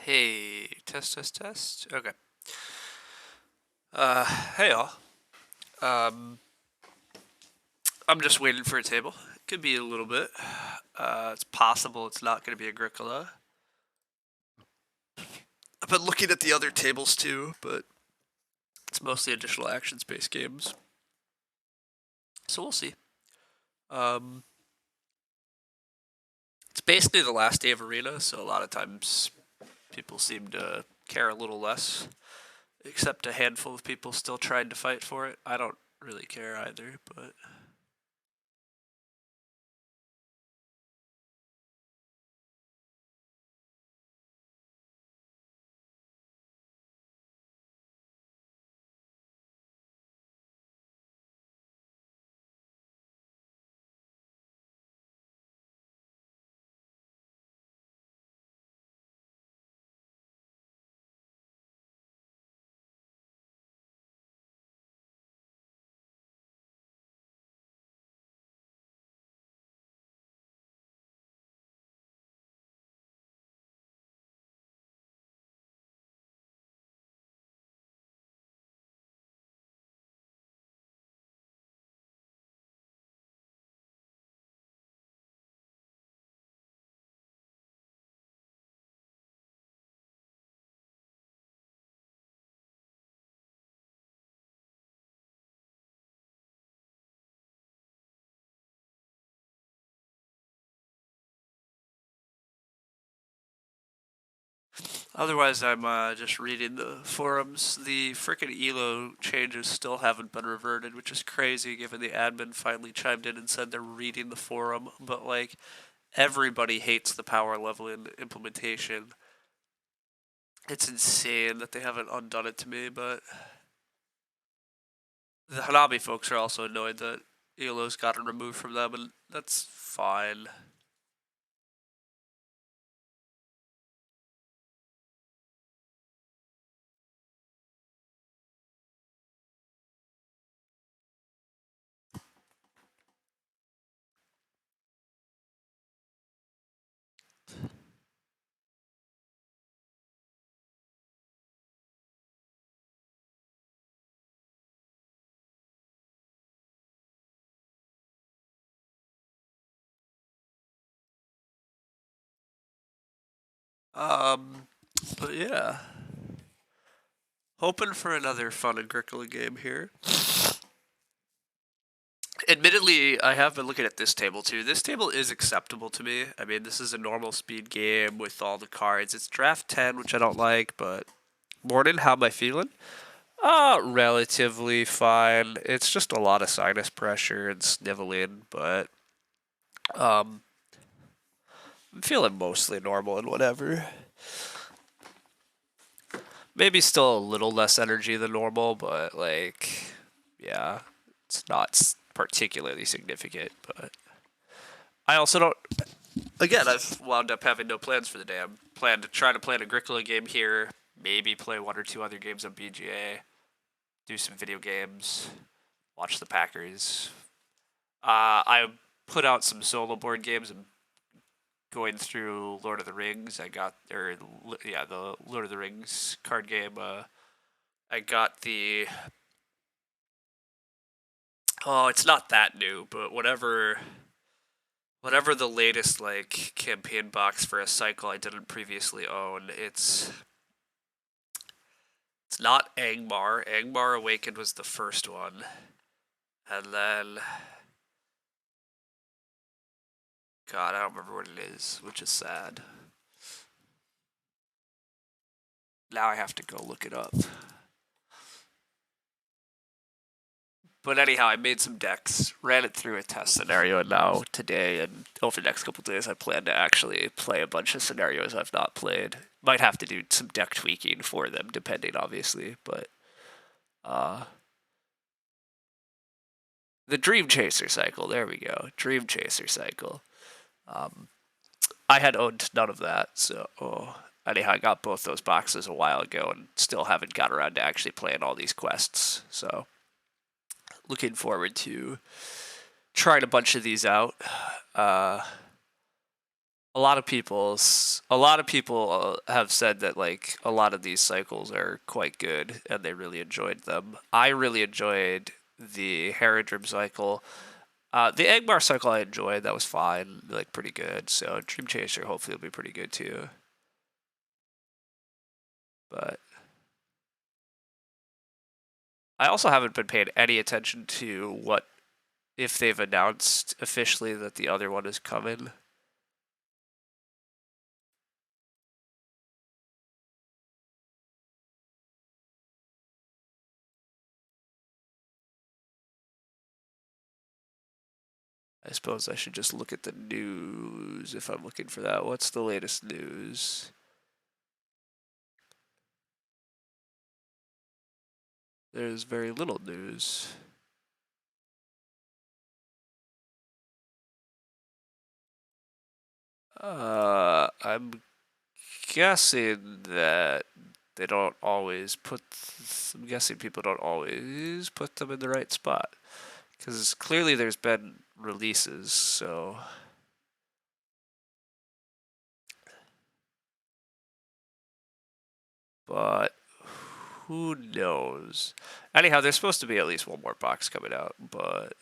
Hey, test, test, test. Okay. Hey all. Um, I'm just waiting for a table. Could be a little bit. It's possible it's not going to be Agricola. I've been looking at the other tables too, but it's mostly additional actions-based games. So we'll see. Um, it's basically the last day of Arena, so a lot of times people seem to care a little less, except a handful of people still trying to fight for it. I don't really care either, but otherwise, I'm just reading the forums. The frickin' ELO changes still haven't been reverted, which is crazy given the admin finally chimed in and said they're reading the forum. But, like, everybody hates the power level in implementation. It's insane that they haven't undone it to me, but the Hanabi folks are also annoyed that ELO's gotten removed from them, and that's fine. Um, but yeah. Hoping for another fun Agricola game here. Admittedly, I have been looking at this table too. This table is acceptable to me. I mean, this is a normal speed game with all the cards. It's draft 10, which I don't like, but morning, how am I feeling? Relatively fine. It's just a lot of sinus pressure and sniveling, but um I'm feeling mostly normal and whatever. Maybe still a little less energy than normal, but like yeah, it's not particularly significant, but I also don't. Again, I've wound up having no plans for the day. I'm planning to try to play an Agricola game here, maybe play one or two other games on BGA, do some video games, watch the Packers. I put out some solo board games. I'm going through Lord of the Rings. The Lord of the Rings card game. I got the. Oh, it's not that new, but whatever the latest like campaign box for a cycle I didn't previously own. It's not Angmar. Angmar Awakened was the first one. And then God, I don't remember what it is, which is sad. Now I have to go look it up. But anyhow, I made some decks, ran it through a test scenario, and now today and over the next couple of days, I plan to actually play a bunch of scenarios I've not played. Might have to do some deck tweaking for them, depending, obviously. But the Dream Chaser cycle, there we go. Dream Chaser cycle. I had owned none of that, so anyhow, I got both those boxes a while ago and still haven't got around to actually playing all these quests. So looking forward to trying a bunch of these out. a lot of people have said that like a lot of these cycles are quite good and they really enjoyed them. I really enjoyed the Herodrim cycle. The Angmar cycle I enjoyed. That was fine, like pretty good. So Dream Chaser hopefully will be pretty good too. But I also haven't been paying any attention to what if they've announced officially that the other one is coming. I suppose I should just look at the news if I'm looking for that. What's the latest news? There's very little news. I'm guessing that they don't always put. I'm guessing people don't always put them in the right spot because clearly there's been releases. So, but who knows? Anyhow, there's supposed to be at least one more box coming out, but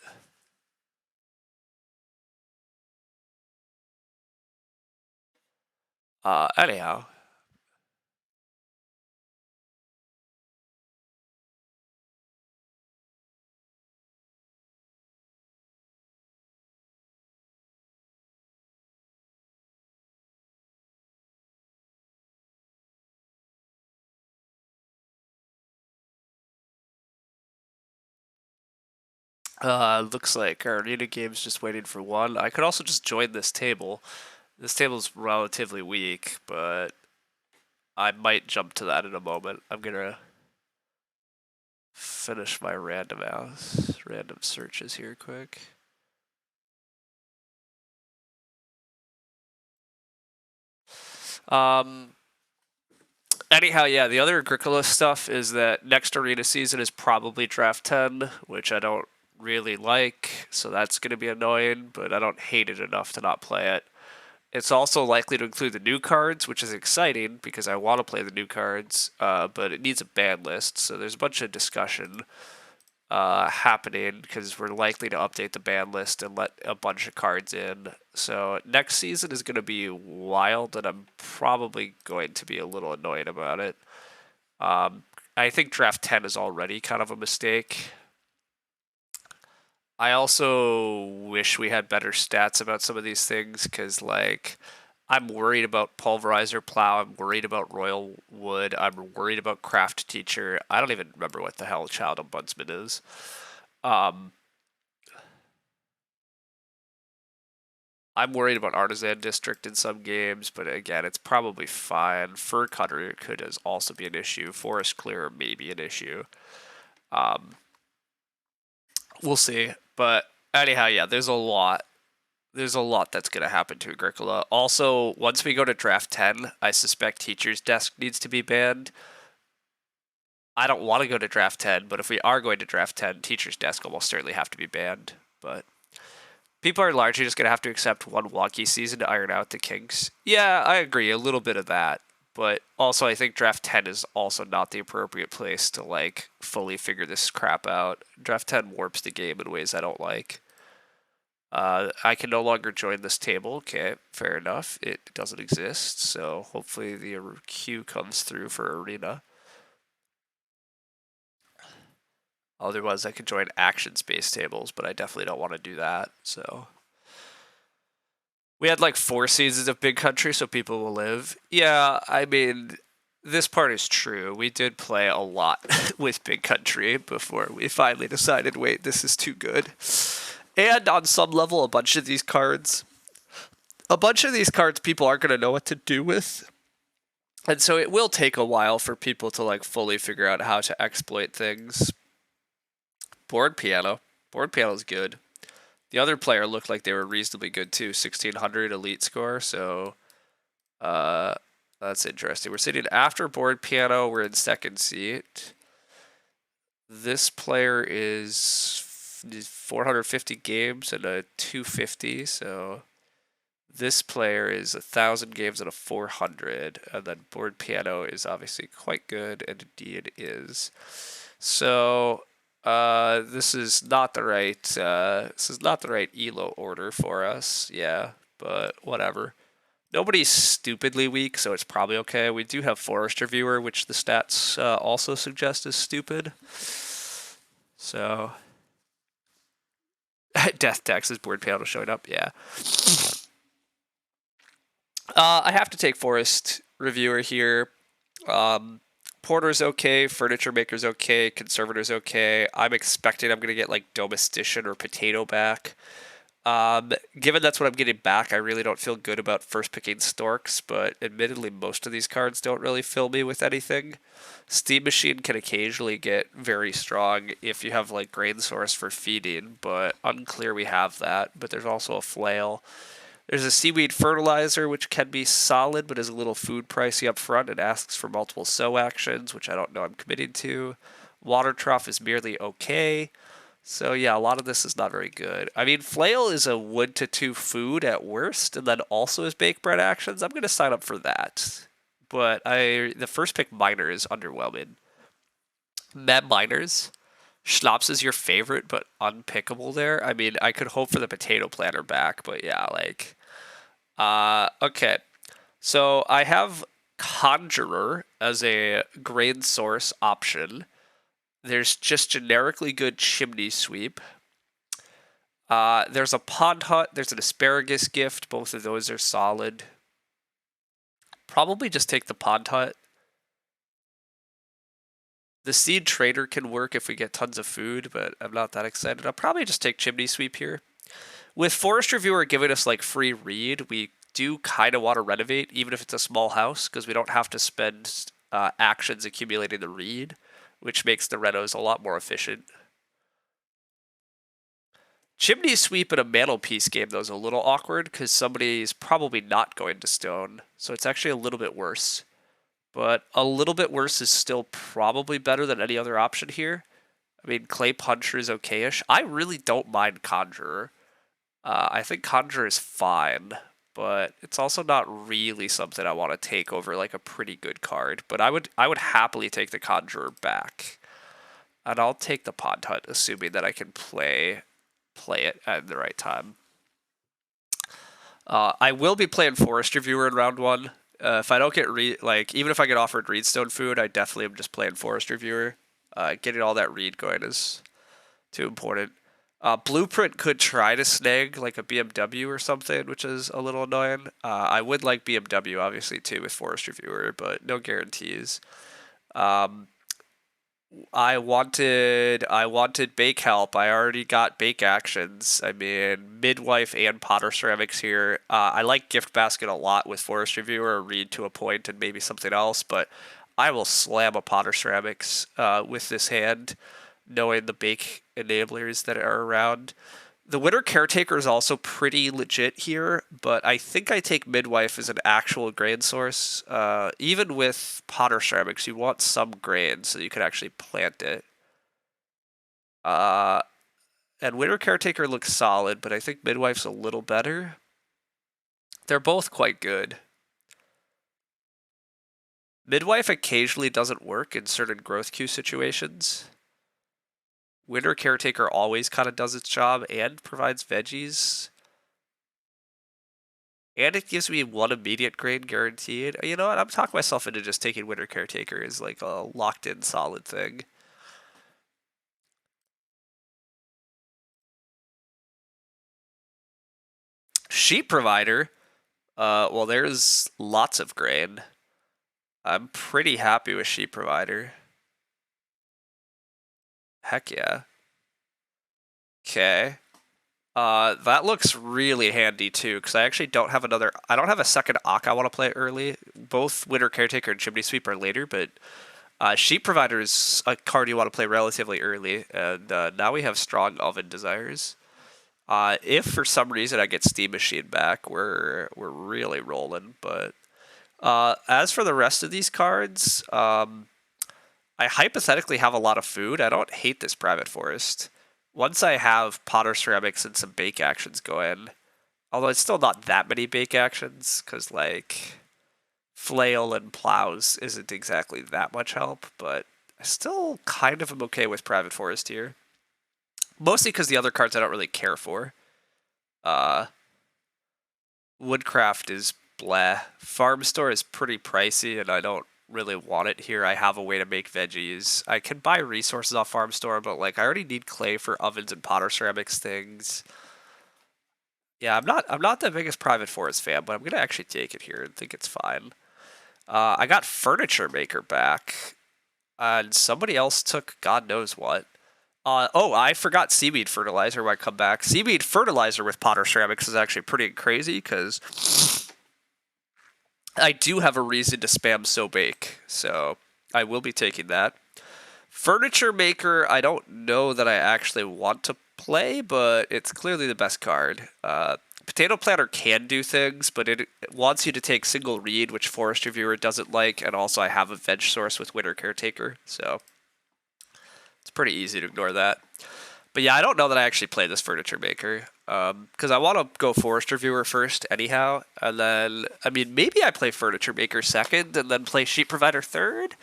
anyhow. Looks like our arena game's just waiting for one. I could also just join this table. This table's relatively weak, but I might jump to that in a moment. I'm gonna finish my random searches here quick. Um. Anyhow, yeah, the other Agricola stuff is that next arena season is probably draft 10, which I don't really like, so that's going to be annoying, but I don't hate it enough to not play it. It's also likely to include the new cards, which is exciting because I want to play the new cards, but it needs a ban list, so there's a bunch of discussion happening because we're likely to update the ban list and let a bunch of cards in. So next season is going to be wild, and I'm probably going to be a little annoyed about it. I think draft 10 is already kind of a mistake. I also wish we had better stats about some of these things because, like, I'm worried about Pulverizer Plow. I'm worried about Royal Wood. I'm worried about Craft Teacher. I don't even remember what the hell Child Ombudsman is. Um, I'm worried about Artisan District in some games, but again, it's probably fine. Fur Cutter could also be an issue. Forest Clearer may be an issue. Um, we'll see. But anyhow, yeah, there's a lot. There's a lot that's going to happen to Agricola. Also, once we go to draft 10, I suspect Teacher's Desk needs to be banned. I don't want to go to draft 10, but if we are going to draft 10, Teacher's Desk almost certainly have to be banned. But people are largely just going to have to accept one wonky season to iron out the kinks. Yeah, I agree, a little bit of that. But also, I think draft 10 is also not the appropriate place to, like, fully figure this crap out. Draft 10 warps the game in ways I don't like. I can no longer join this table. Okay, fair enough. It doesn't exist, so hopefully the queue comes through for Arena. Otherwise, I could join action-based tables, but I definitely don't want to do that. So we had like 4 seasons of Big Country, so people will live. Yeah, I mean, this part is true. We did play a lot with Big Country before we finally decided, wait, this is too good. And on some level, a bunch of these cards people aren't going to know what to do with. And so it will take a while for people to like fully figure out how to exploit things. Board piano is good. The other player looked like they were reasonably good too, 1600 elite score. So that's interesting. We're sitting after board piano. We're in second seat. This player is 450 games and a 250. So This player is 1,000 games at a 400, and then board piano is obviously quite good, and indeed is. So this is not the right elo order for us. Yeah, but whatever. Nobody's stupidly weak, so it's probably okay. We do have Forest Reviewer, which the stats also suggest is stupid. So Death Tax's board piano showing up. Yeah. I have to take Forest Reviewer here. Porter's okay, Furniture Maker's okay, Conservator's okay. I'm expecting I'm going to get like Domestician or Potato back. Given that's what I'm getting back, I really don't feel good about first picking Storks, but admittedly, most of these cards don't really fill me with anything. Steam Machine can occasionally get very strong if you have like Grain Source for feeding, but unclear we have that. But there's also a Flail. There's a Seaweed Fertilizer, which can be solid, but is a little food pricey up front and asks for multiple sow actions, which I don't know I'm committing to. Water Trough is merely okay. So yeah, a lot of this is not very good. I mean, Flail is a 1 to 2 food at worst, and then also has Bake Bread actions. I'm going to sign up for that. But the first pick Miner is underwhelming. Meb Miners. Schnapps is your favorite, but unpickable there. I mean, I could hope for the Potato Planter back, but yeah, like... okay. So I have Conjurer as a Grain Source option. There's just generically good Chimney Sweep. There's a Pond Hut. There's an Asparagus Gift. Both of those are solid. Probably just take the Pond Hut. The Seed Trader can work if we get tons of food, but I'm not that excited. I'll probably just take Chimney Sweep here. With Forest Reviewer giving us like free read, we do kind of want to renovate, even if it's a small house, because we don't have to spend actions accumulating the read, which makes the renos a lot more efficient. Chimney Sweep in a Mantelpiece game, though, is a little awkward because somebody's probably not going to stone, so it's actually a little bit worse. But a little bit worse is still probably better than any other option here. I mean, Clay Puncher is okay-ish. I really don't mind Conjurer. I think Conjurer is fine, but it's also not really something I want to take over like a pretty good card. But I would happily take the Conjurer back, and I'll take the Pond Hut, assuming that I can play it at the right time. I will be playing Forest Reviewer in round 1. If I don't get even if I get offered Reedstone food, I definitely am just playing Forest Reviewer. Getting all that read going is too important. Blueprint could try to snag like a BMW or something, which is a little annoying. I would like BMW obviously too with Forest Reviewer, but no guarantees. I wanted Bake Help. I already got Bake Actions. I mean, Midwife and Potter Ceramics here. I like Gift Basket a lot with Forest Reviewer, Read to a point, and maybe something else, but I will slam a Potter Ceramics with this hand, knowing the Bake enablers that are around. The Winter Caretaker is also pretty legit here, but I think I take Midwife as an actual grain source. Even with Potter Ceramics, you want some grain so you can actually plant it. And Winter Caretaker looks solid, but I think Midwife's a little better. They're both quite good. Midwife occasionally doesn't work in certain growth queue situations. Winter Caretaker always kind of does its job and provides veggies. And it gives me 1 immediate grain guaranteed. You know what? I'm talking myself into just taking Winter Caretaker as like a locked-in solid thing. Sheep Provider. Well, there's lots of grain. I'm pretty happy with Sheep Provider. Heck yeah. Okay. That looks really handy too, because I actually don't have I don't have a second Ock I want to play early. Both Winter Caretaker and Chimney Sweep are later, but Sheep Provider is a card you want to play relatively early, and now we have Strong Oven Desires. If for some reason I get Steam Machine back, we're really rolling. But as for the rest of these cards, I hypothetically have a lot of food. I don't hate this Private Forest. Once I have Potter Ceramics and some Bake Actions going, Although it's still not that many bake actions, because, like, flail and plows isn't exactly that much help, but I still kind of am okay with Private Forest here. Mostly because the other cards I don't really care for. Uh, Woodcraft is bleh. Farm Store is pretty pricey, and I don't really want it here. I have a way to make veggies. I can buy resources off Farm Store, but like I already need clay for ovens and potter ceramics things. Yeah, I'm not the biggest Private Forest fan, but I'm gonna actually take it here and think it's fine. I got Furniture Maker back, and somebody else took God knows what. Oh, I forgot Seaweed Fertilizer when I come back. Seaweed Fertilizer with Potter Ceramics is actually pretty crazy because I do have a reason to spam So Bake, so I will be taking that. Furniture Maker, I don't know that I actually want to play, but it's clearly the best card. Potato Planter can do things, but it wants you to take single read, which Forest Reviewer doesn't like, and also I have a veg source with Winter Caretaker, so it's pretty easy to ignore that. But yeah, I don't know that I actually play this Furniture Maker, because I want to go Forest Reviewer first anyhow, and then, I mean, maybe I play Furniture Maker second, and then play Sheep Provider third,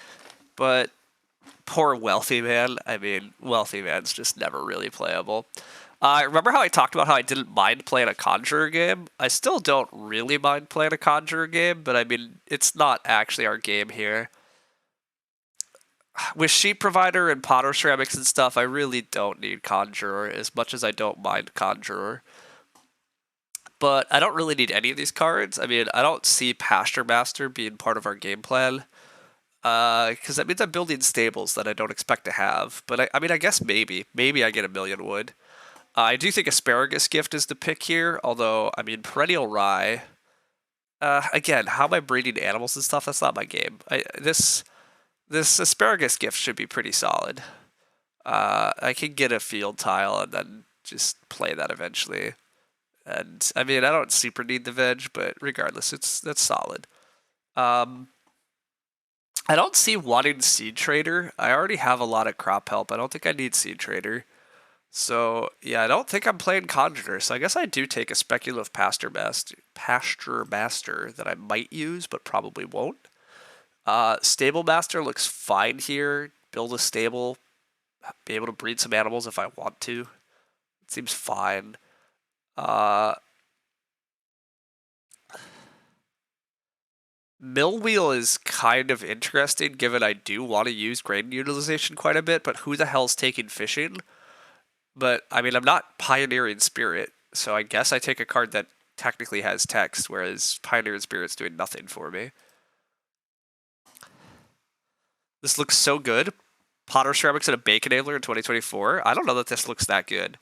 but poor Wealthy Man. I mean, Wealthy Man's just never really playable. Remember how I talked about how I didn't mind playing a Conjurer game? I still don't really mind playing a Conjurer game, but I mean, it's not actually our game here. With Sheep Provider and Potter Ceramics and stuff, I really don't need Conjurer as much as I don't mind Conjurer. But I don't really need any of these cards. I mean, I don't see Pasture Master being part of our game plan. Because that means I'm building stables that I don't expect to have. But I mean, I guess maybe. Maybe I get a million wood. I do think Asparagus Gift is the pick here, although, I mean, Perennial Rye. Again, how am I breeding animals and stuff? That's not my game. This Asparagus Gift should be pretty solid. I can get a field tile and then just play that eventually. And, I mean, I don't super need the veg, but regardless, that's solid. I don't see wanting Seed Trader. I already have a lot of crop help. I don't think I need Seed Trader. So, yeah, I don't think I'm playing Conjurer. So I guess I do take a Speculative Pasture Master that I might use, but probably won't. Stable Master looks fine here. Build a stable. Be able to breed some animals if I want to. It seems fine. Mill Wheel is kind of interesting, given I do want to use grain utilization quite a bit, but who the hell's taking fishing? But, I mean, I'm not Pioneering Spirit, so I guess I take a card that technically has text, whereas Pioneering Spirit's doing nothing for me. This looks so good. Potter Ceramics and a Bake Enabler in 2024. I don't know that this looks that good.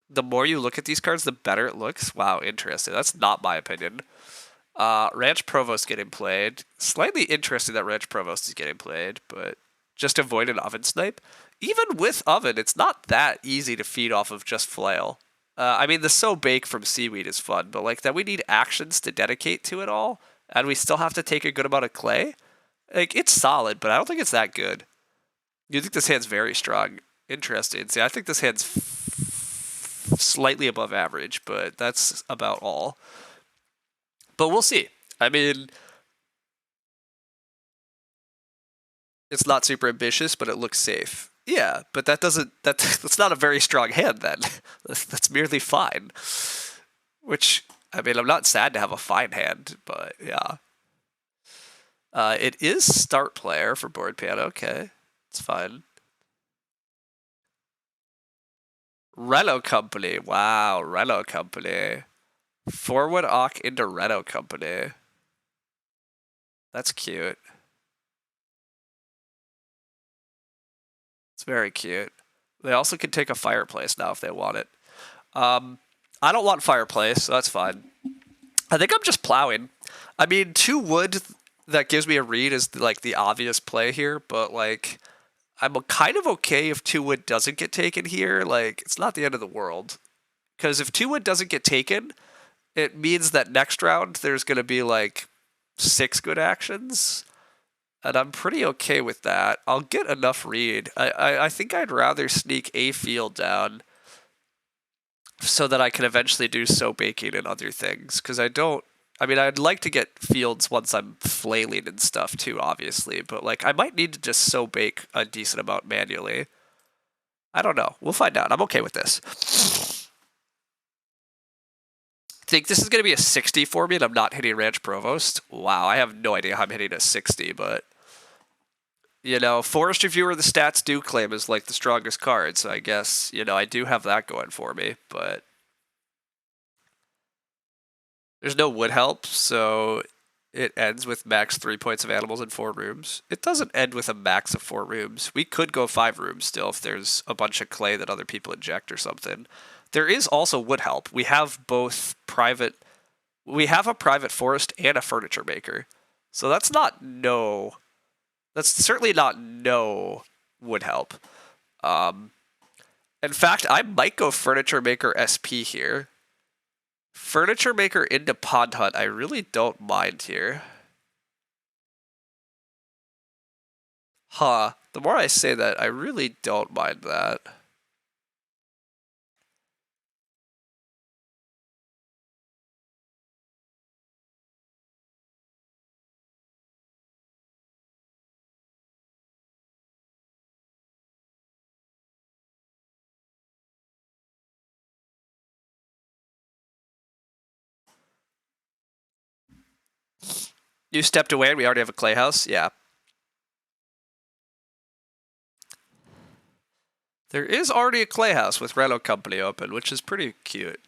The more you look at these cards, the better it looks. Wow, interesting. That's not my opinion. Ranch Provost getting played. Slightly interesting that Ranch Provost is getting played, but just avoid an Oven Snipe. Even with Oven, it's not that easy to feed off of just Flail. I mean, the So Bake from Seaweed is fun, but like that we need actions to dedicate to it all, and we still have to take a good amount of clay. Like, it's solid, but I don't think it's that good. You think this hand's very strong. Interesting. See, I think this hand's slightly above average, but that's about all. But we'll see. I mean, it's not super ambitious, but it looks safe. Yeah, but that's not a very strong hand then. That's merely fine. Which, I mean, I'm not sad to have a fine hand, but yeah. It is start player for board piano. Okay, it's fine. Renault Company. Wow, Renault Company. Forward Ock into Renault Company. That's cute. It's very cute. They also can take a Fireplace now if they want it. I don't want Fireplace, so that's fine. I think I'm just plowing. I mean, 2 wood that gives me a read is like the obvious play here, but like I'm kind of okay if 2 wood doesn't get taken here. Like, it's not the end of the world. Because if 2 wood doesn't get taken, it means that next round there's going to be like 6 good actions. And I'm pretty okay with that. I'll get enough read. I think I'd rather sneak a field down so that I can eventually do soap baking and other things. Because I mean, I'd like to get fields once I'm flailing and stuff too, obviously. But like, I might need to just soap bake a decent amount manually. I don't know. We'll find out. I'm okay with this. Think this is going to be a 60 for me and I'm not hitting Ranch Provost? Wow, I have no idea how I'm hitting a 60, but you know, Forest Reviewer, the stats do claim is like the strongest card, so I guess, you know, I do have that going for me, but there's no wood help, so it ends with max 3 points of animals in 4 rooms. It doesn't end with a max of 4 rooms. We could go 5 rooms still if there's a bunch of clay that other people inject or something. There is also wood help. We have both private. We have a private forest and a furniture maker. So that's not no. That's certainly not no would help. In fact, I might go furniture maker SP here. Furniture maker into pond hut, I really don't mind here. Huh. The more I say that, I really don't mind that. You stepped away and we already have a clay house? Yeah. There is already a clay house with Reno Company open, which is pretty cute.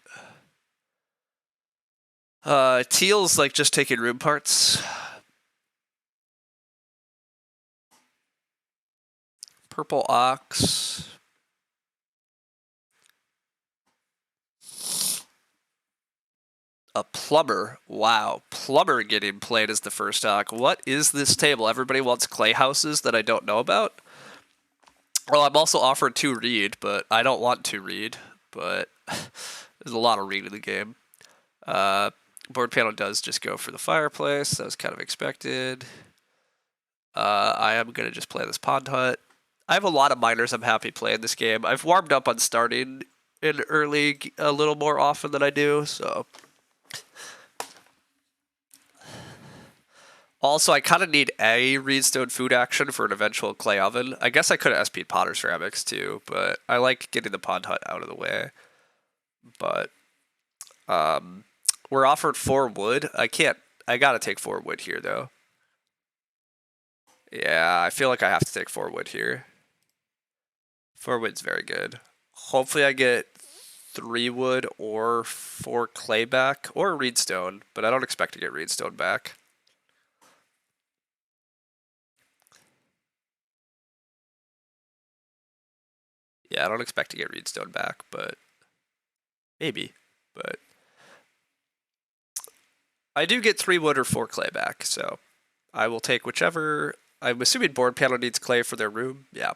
Teal's like just taking room parts. Purple ox. A plumber. Wow. Plumber getting played as the first ox. What is this table? Everybody wants clay houses that I don't know about? Well, I'm also offered to read, but I don't want to read. But there's a lot of read in the game. Board panel does just go for the fireplace. That was kind of expected. I am going to just play this pond hut. I have a lot of miners I'm happy playing this game. I've warmed up on starting in early a little more often than I do, so. Also, I kind of need a Reedstone food action for an eventual clay oven. I guess I could have SP'd Potter Ceramics too, but I like getting the pond hut out of the way. But we're offered 4 wood. I gotta take 4 wood here though. Yeah, I feel like I have to take 4 wood here. 4 wood's very good. Hopefully I get 3 wood or 4 clay back, or Reedstone, but I don't expect to get Reedstone back. Yeah, I don't expect to get Reedstone back, but maybe. But I do get 3 wood or 4 clay back, so I will take whichever. I'm assuming board panel needs clay for their room. Yeah.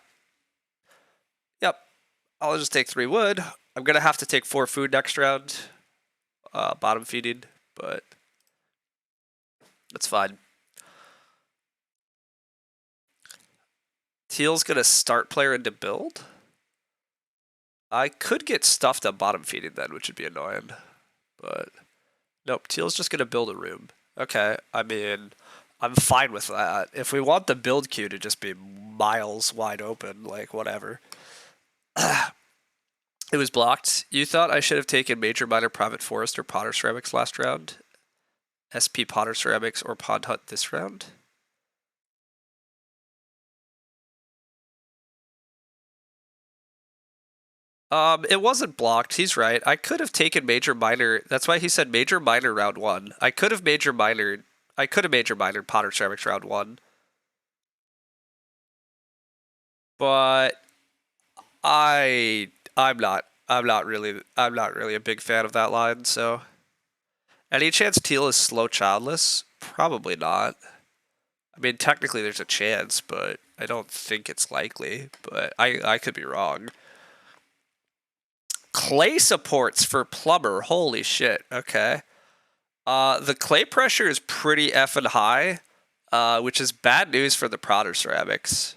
Yep. I'll just take 3 wood. I'm going to have to take 4 food next round. Bottom feeding, but that's fine. Teal's going to start player into build. I could get stuffed on bottom feeding then, which would be annoying. But nope, Teal's just going to build a room. Okay, I mean, I'm fine with that. If we want the build queue to just be miles wide open, like whatever. It was blocked. You thought I should have taken Major Minor Private Forest or Potter Ceramics last round? SP Potter Ceramics or Pond Hut this round? It wasn't blocked. He's right. I could have taken Major Minor. That's why he said Major Minor round 1. I could have Major Minor. I could have Major Minor Potter Ceramics round 1. But I'm not really a big fan of that line, so any chance Teal is slow childless? Probably not. I mean, technically there's a chance, but I don't think it's likely, but I could be wrong. Clay supports for plumber. Holy shit. Okay. The clay pressure is pretty effing high, which is bad news for the Potter Ceramics.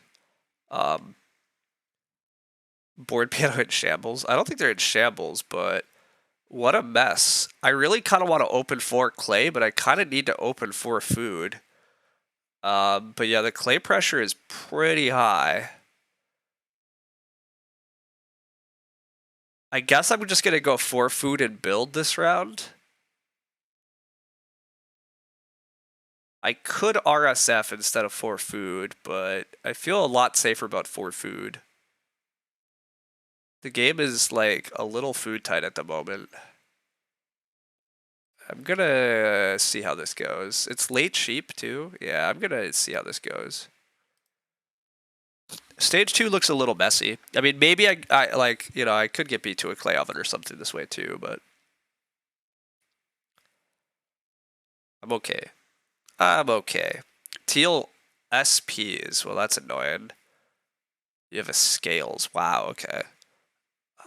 Board piano in shambles. I don't think they're in shambles, but What a mess. I really kind of want to open for clay, but I kind of need to open for food. But yeah, the clay pressure is pretty high. I guess I'm just gonna go for food and build this round. I could RSF instead of for food, but I feel a lot safer about for food. The game is like a little food tight at the moment. I'm gonna see how this goes. It's late sheep too. Yeah, I'm gonna see how this goes. Stage 2 looks a little messy. I mean, maybe I like, you know, I could get beat to a clay oven or something this way too, but I'm okay. I'm okay. Teal SPs. Well, that's annoying. You have a scales. Wow, okay.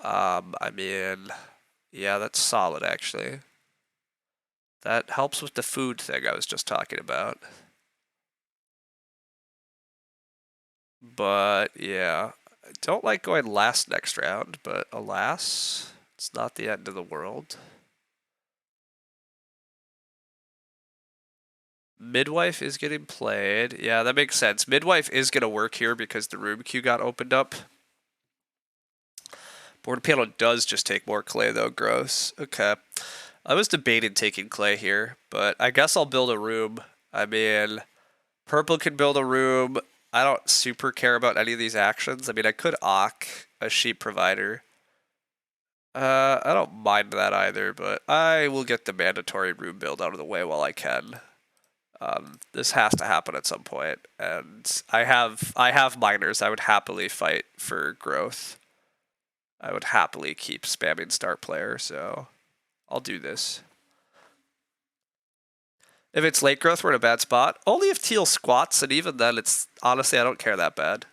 I mean, yeah, that's solid actually. That helps with the food thing I was just talking about. But yeah, I don't like going last next round, but alas, it's not the end of the world. Midwife is getting played. Yeah, that makes sense. Midwife is going to work here because the room queue got opened up. Board panel does just take more clay though, gross. Okay. I was debating taking clay here, but I guess I'll build a room. I mean, purple can build a room. I don't super care about any of these actions. I mean, I could Ock a sheep provider. I don't mind that either, but I will get the mandatory room build out of the way while I can. This has to happen at some point, and I have miners. I would happily fight for growth. I would happily keep spamming start player, so I'll do this. If it's late growth, we're in a bad spot. Only if teal squats, and even then, it's honestly I don't care that bad.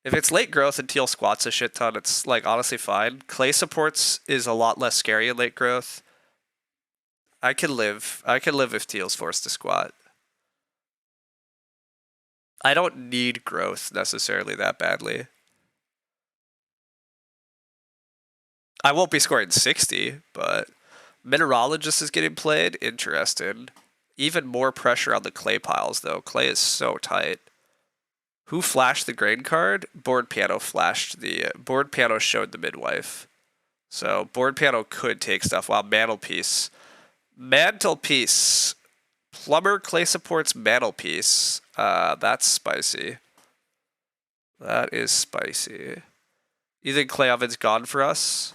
If it's late growth and teal squats a shit ton, it's like honestly fine. Clay supports is a lot less scary in late growth. I can live. I can live if teal's forced to squat. I don't need growth necessarily that badly. I won't be scoring 60, but Mineralogist is getting played. Interesting. Even more pressure on the clay piles, though. Clay is so tight. Who flashed the grain card? Board Piano flashed the... Board Piano showed the midwife. So Board Piano could take stuff. Wow, Mantelpiece. Mantelpiece. Plumber clay supports Mantelpiece. That's spicy. That is spicy. You think clay oven's gone for us?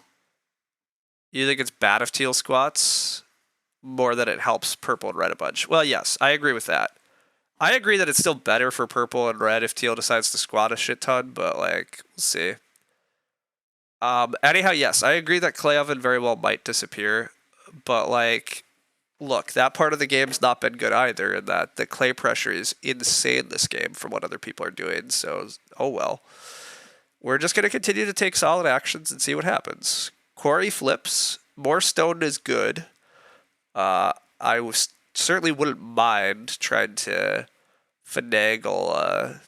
You think it's bad if teal squats? More than it helps purple and red a bunch. Well, yes, I agree with that. I agree that it's still better for purple and red if teal decides to squat a shit ton, but like, we'll see. Anyhow, yes, I agree that clay oven very well might disappear, but like, look, that part of the game's not been good either, and that the clay pressure is insane this game from what other people are doing. So, oh well. We're just gonna continue to take solid actions and see what happens. Quarry flips. More stone is good. Certainly wouldn't mind trying to finagle a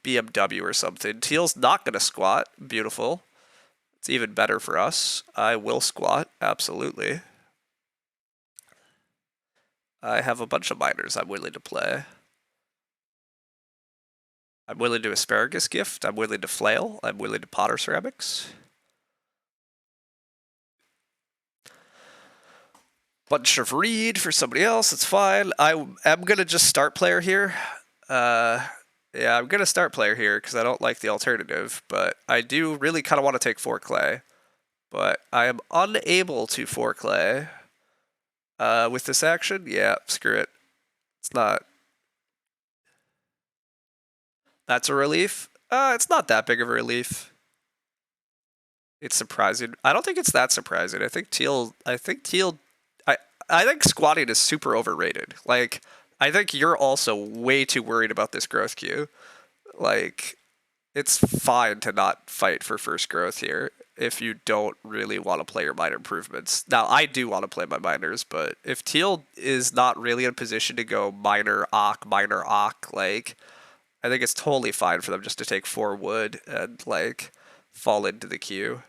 BMW or something. Teal's not going to squat. Beautiful. It's even better for us. I will squat. Absolutely. I have a bunch of miners I'm willing to play. I'm willing to asparagus gift. I'm willing to flail. I'm willing to potter ceramics. Bunch of reed for somebody else. It's fine. I am going to just start player here. Yeah, I'm going to start player here because I don't like the alternative, but I do really kind of want to take 4 clay. But I am unable to 4 clay. With this action, yeah, screw it. It's not. That's a relief? It's not that big of a relief. It's surprising. I don't think it's that surprising. I think teal, I think squatting is super overrated. Like, I think you're also way too worried about this growth queue. Like, it's fine to not fight for first growth here if you don't really want to play your minor improvements. Now, I do want to play my minors, but if teal is not really in a position to go minor ock, like, I think it's totally fine for them just to take 4 wood and, like, fall into the queue.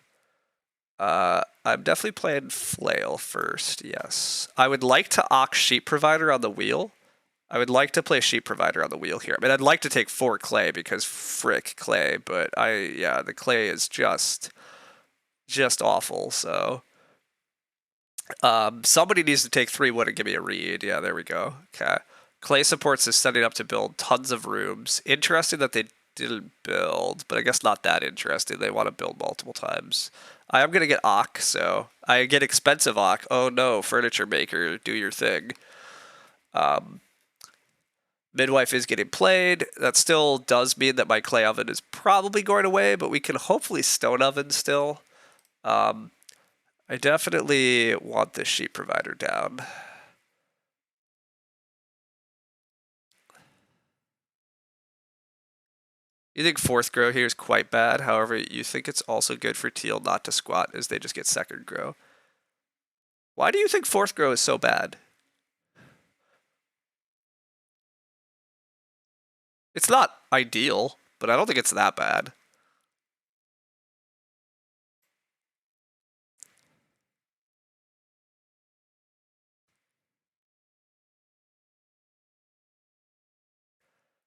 I'm definitely playing flail first, yes. I would like to ox sheep provider on the wheel. I would like to play sheep provider on the wheel here. I mean, I'd like to take 4 clay because frick clay, but yeah, the clay is just awful, so. Somebody needs to take 3 wood and give me a read. Yeah, there we go. Okay. Clay supports is setting up to build tons of rooms. Interesting that they didn't build, but I guess not that interesting. They want to build multiple times. I am going to get Ock, so I get expensive Ock. Oh no, furniture maker, do your thing. Midwife is getting played. That still does mean that my clay oven is probably going away, but we can hopefully stone oven still. I definitely want this sheep provider down. You think 4th grow here is quite bad. However, you think it's also good for teal not to squat as they just get 2nd grow. Why do you think 4th grow is so bad? It's not ideal, but I don't think it's that bad.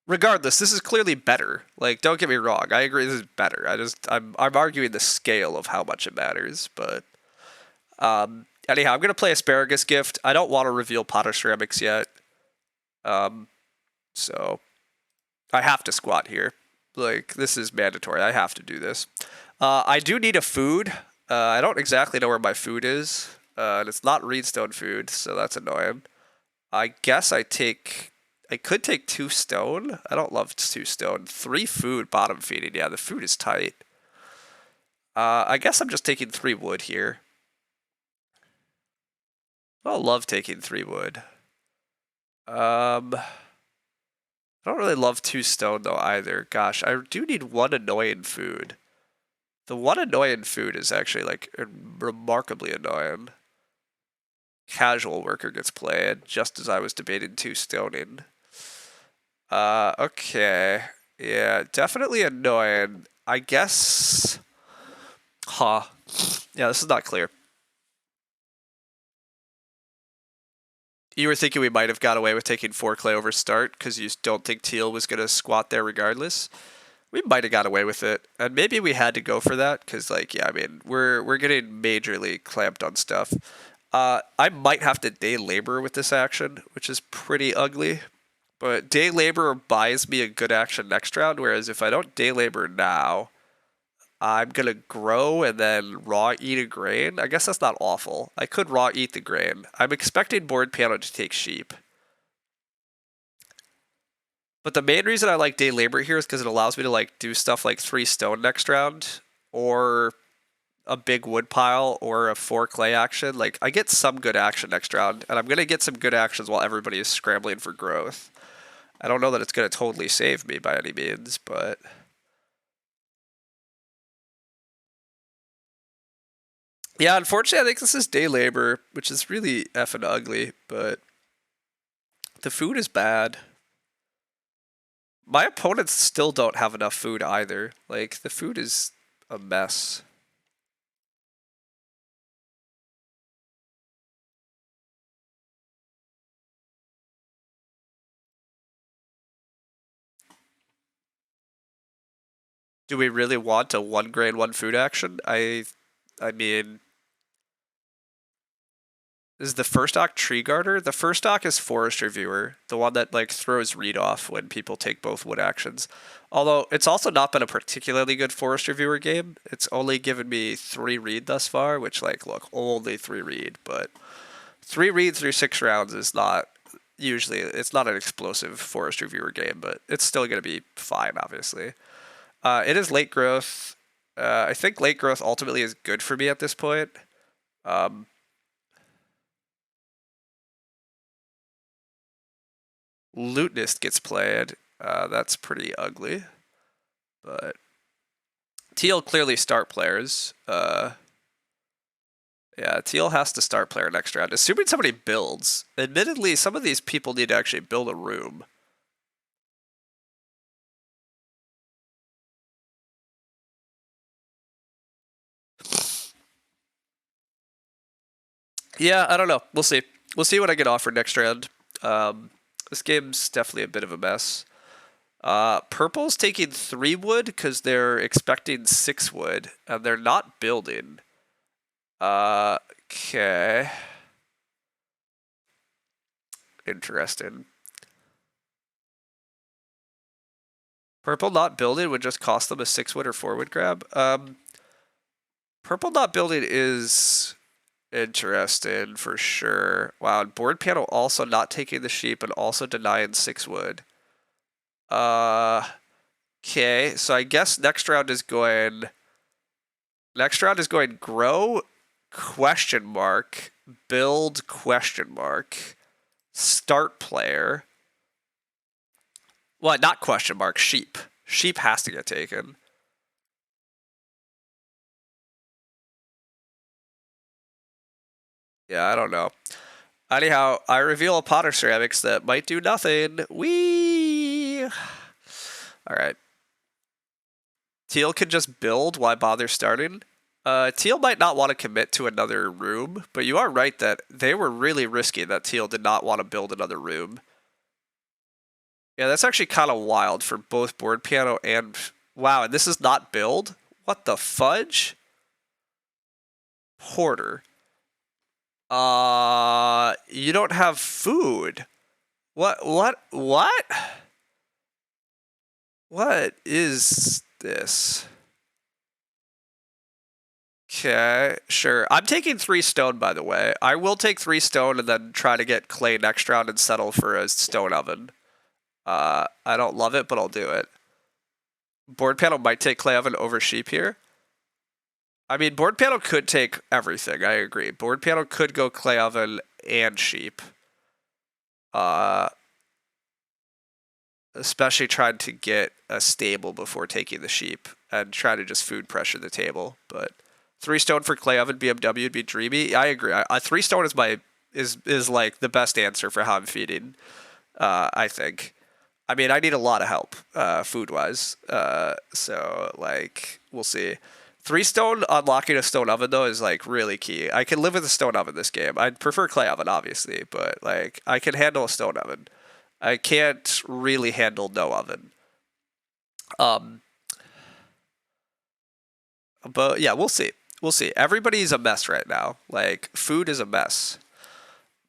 Regardless, this is clearly better. Like, don't get me wrong. I agree this is better. I'm arguing the scale of how much it matters, but anyhow, I'm gonna play asparagus gift. I don't want to reveal potter ceramics yet. So I have to squat here. Like, this is mandatory. I have to do this. I do need a food. I don't exactly know where my food is. And it's not reedstone food, so that's annoying. I guess I could take 2 stone. I don't love 2 stone. 3 food, bottom feeding. Yeah, the food is tight. I guess I'm just taking 3 wood here. I don't love taking 3 wood. I don't really love 2 stone though either. Gosh, I do need 1 annoying food. The 1 annoying food is actually like remarkably annoying. Casual worker gets played just as I was debating 2 stoning. Okay. Yeah, definitely annoying. I guess. Huh. Yeah, this is not clear. You were thinking we might have got away with taking 4 clay over start because you don't think teal was going to squat there regardless. We might have got away with it, and maybe we had to go for that because, like, yeah, I mean, we're getting majorly clamped on stuff. I might have to day labor with this action, which is pretty ugly. But day labor buys me a good action next round, whereas if I don't day labor now, I'm gonna grow and then raw eat a grain. I guess that's not awful. I could raw eat the grain. I'm expecting board piano to take sheep. But the main reason I like day labor here is because it allows me to like do stuff like 3 stone next round, or a big wood pile, or a 4 clay action. Like, I get some good action next round, and I'm gonna get some good actions while everybody is scrambling for growth. I don't know that it's gonna totally save me by any means, but yeah, unfortunately, I think this is day labor, which is really effing ugly, but the food is bad. My opponents still don't have enough food either. Like, the food is a mess. Do we really want a 1 grain, 1 food action? I mean, is the first dock Tree Garter? The first dock is Forest Reviewer, the one that like throws read off when people take both wood actions. Although it's also not been a particularly good Forest Reviewer game. It's only given me 3 read thus far, which like look, only 3 read, but 3 read through 6 rounds is not usually, it's not an explosive Forest Reviewer game, but it's still going to be fine, obviously. It is late growth. I think late growth ultimately is good for me at this point. Lootnist gets played. That's pretty ugly. But Teal clearly start players. Yeah, Teal has to start player next round. Assuming somebody builds. Admittedly, some of these people need to actually build a room. Yeah, I don't know. We'll see. We'll see what I get offered next round. This game's definitely a bit of a mess. Purple's taking 3 wood because they're expecting 6 wood, and they're not building. Okay. Interesting. Purple not building would just cost them a 6 wood or 4 wood grab. Purple not building is interesting for sure. Wow, and board panel also not taking the sheep and also denying 6 wood. Okay, so I guess next round is going grow question mark, build question mark, start player. Well, not question mark, sheep. Sheep has to get taken. Yeah, I don't know. Anyhow, I reveal a Potter Ceramics that might do nothing. Whee! Alright. Teal can just build, why bother starting? Teal might not want to commit to another room, but you are right that they were really risky that Teal did not want to build another room. Yeah, that's actually kind of wild for both board piano and... Wow, and this is not build? What the fudge? Porter. You don't have food. What? What is this? Okay, sure. I'm taking 3 stone, by the way. I will take 3 stone and then try to get clay next round and settle for a stone oven. I don't love it, but I'll do it. Board panel might take clay oven over sheep here. I mean, board panel could take everything. I agree. Board panel could go clay oven and sheep. Especially trying to get a stable before taking the sheep and try to just food pressure the table. But 3 stone for clay oven BMW would be dreamy. I agree. 3 stone is like the best answer for how I'm feeding. I think. I mean, I need a lot of help food wise. So like we'll see. 3 stone unlocking a stone oven though is like really key. I can live with a stone oven this game. I'd prefer clay oven obviously, but like I can handle a stone oven. I can't really handle no oven. But yeah, we'll see. We'll see. Everybody's a mess right now. Like food is a mess.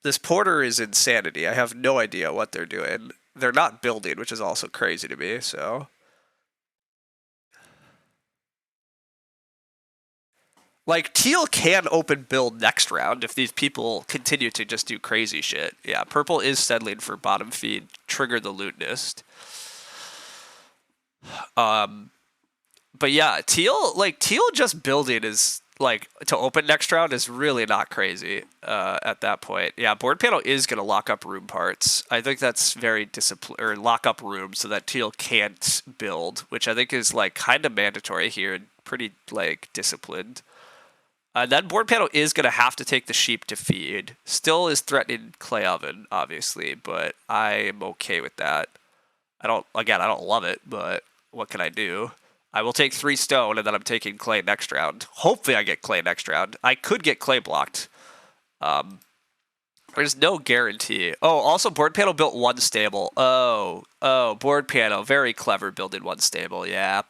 This porter is insanity. I have no idea what they're doing. They're not building, which is also crazy to me. So like teal can open build next round if these people continue to just do crazy shit. Yeah, purple is settling for bottom feed. Trigger the loot-nist. But yeah, teal just building is like to open next round is really not crazy at that point. Yeah, board panel is gonna lock up room parts. I think that's very disciplined, or lock up rooms so that teal can't build, which I think is like kind of mandatory here and pretty like disciplined. Then board panel is gonna have to take the sheep to feed. Still is threatening clay oven, obviously, but I am okay with that. I don't love it, but what can I do? I will take 3 stone, and then I'm taking clay next round. Hopefully I get clay next round. I could get clay blocked. There's no guarantee. Oh, also board panel built 1 stable. Oh, board panel. Very clever building 1 stable, yeah.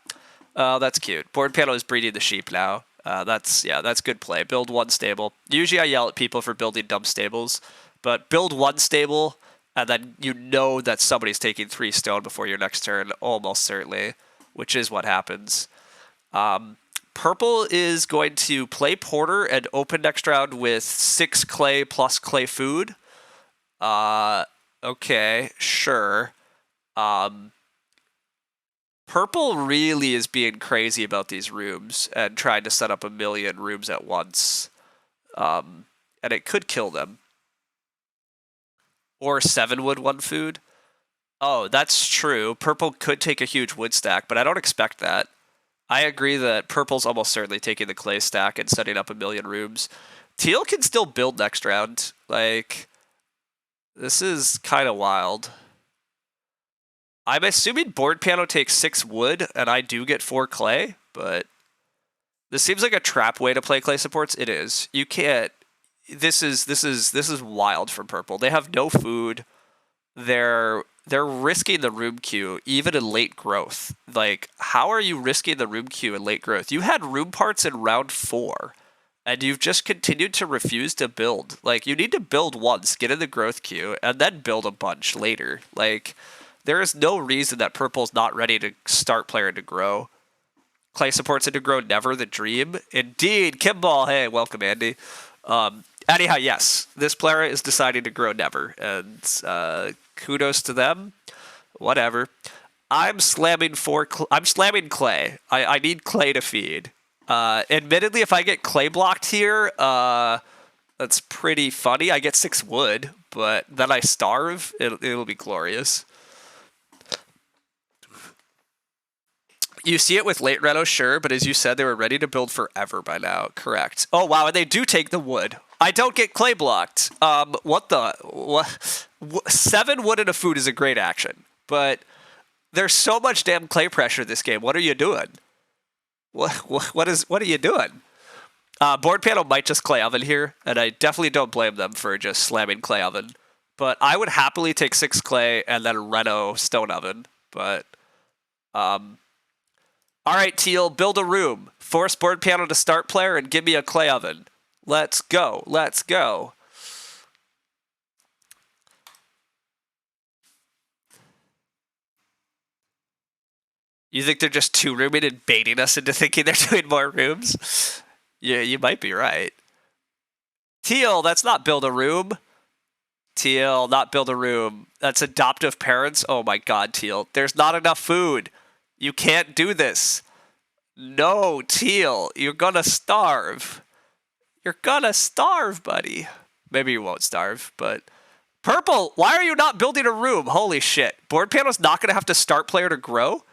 Oh, that's cute. Board panel is breeding the sheep now. That's good play. Build 1 stable. Usually I yell at people for building dumb stables, but build 1 stable, and then you know that somebody's taking 3 stone before your next turn, almost certainly, which is what happens. Purple is going to play Porter and open next round with 6 clay plus clay food. Okay, sure. Purple really is being crazy about these rooms and trying to set up a million rooms at once. And it could kill them. Or 7 wood 1 food. Oh, that's true. Purple could take a huge wood stack, but I don't expect that. I agree that purple's almost certainly taking the clay stack and setting up a million rooms. Teal can still build next round. Like, this is kind of wild. I'm assuming board piano takes 6 wood, and I do get 4 clay, but this seems like a trap way to play clay supports. It is. You can't this is wild from purple. They have no food. They're risking the room queue even in late growth. Like, how are you risking the room queue in late growth? You had room parts in round 4, and you've just continued to refuse to build. Like, you need to build once, get in the growth queue, and then build a bunch later. Like, there is no reason that purple's not ready to start player to grow. Clay supports it to grow never the dream. Indeed, Kimball. Hey, welcome, Andy. Anyhow, yes, this player is deciding to grow never, and kudos to them. Whatever. I'm slamming I'm slamming Clay. I need Clay to feed. Admittedly, if I get Clay blocked here, that's pretty funny. I get 6 wood, but then I starve. It'll be glorious. You see it with late Reno, sure, but as you said, they were ready to build forever by now. Correct. Oh, wow, and they do take the wood. I don't get clay blocked. What? 7 wood and a food is a great action, but there's so much damn clay pressure this game. What are you doing? What are you doing? Board panel might just clay oven here, and I definitely don't blame them for just slamming clay oven. But I would happily take 6 clay and then Reno stone oven. But all right, Teal, build a room. Force board panel to start player and give me a clay oven. Let's go. Let's go. You think they're just 2-rooming and baiting us into thinking they're doing more rooms? Yeah, you might be right. Teal, that's not build a room. Teal, not build a room. That's adoptive parents. Oh my god, Teal. There's not enough food. You can't do this. No, Teal, you're gonna starve. You're gonna starve, buddy. Maybe you won't starve, but... Purple, why are you not building a room? Holy shit. Board panel's not gonna have to start player to grow?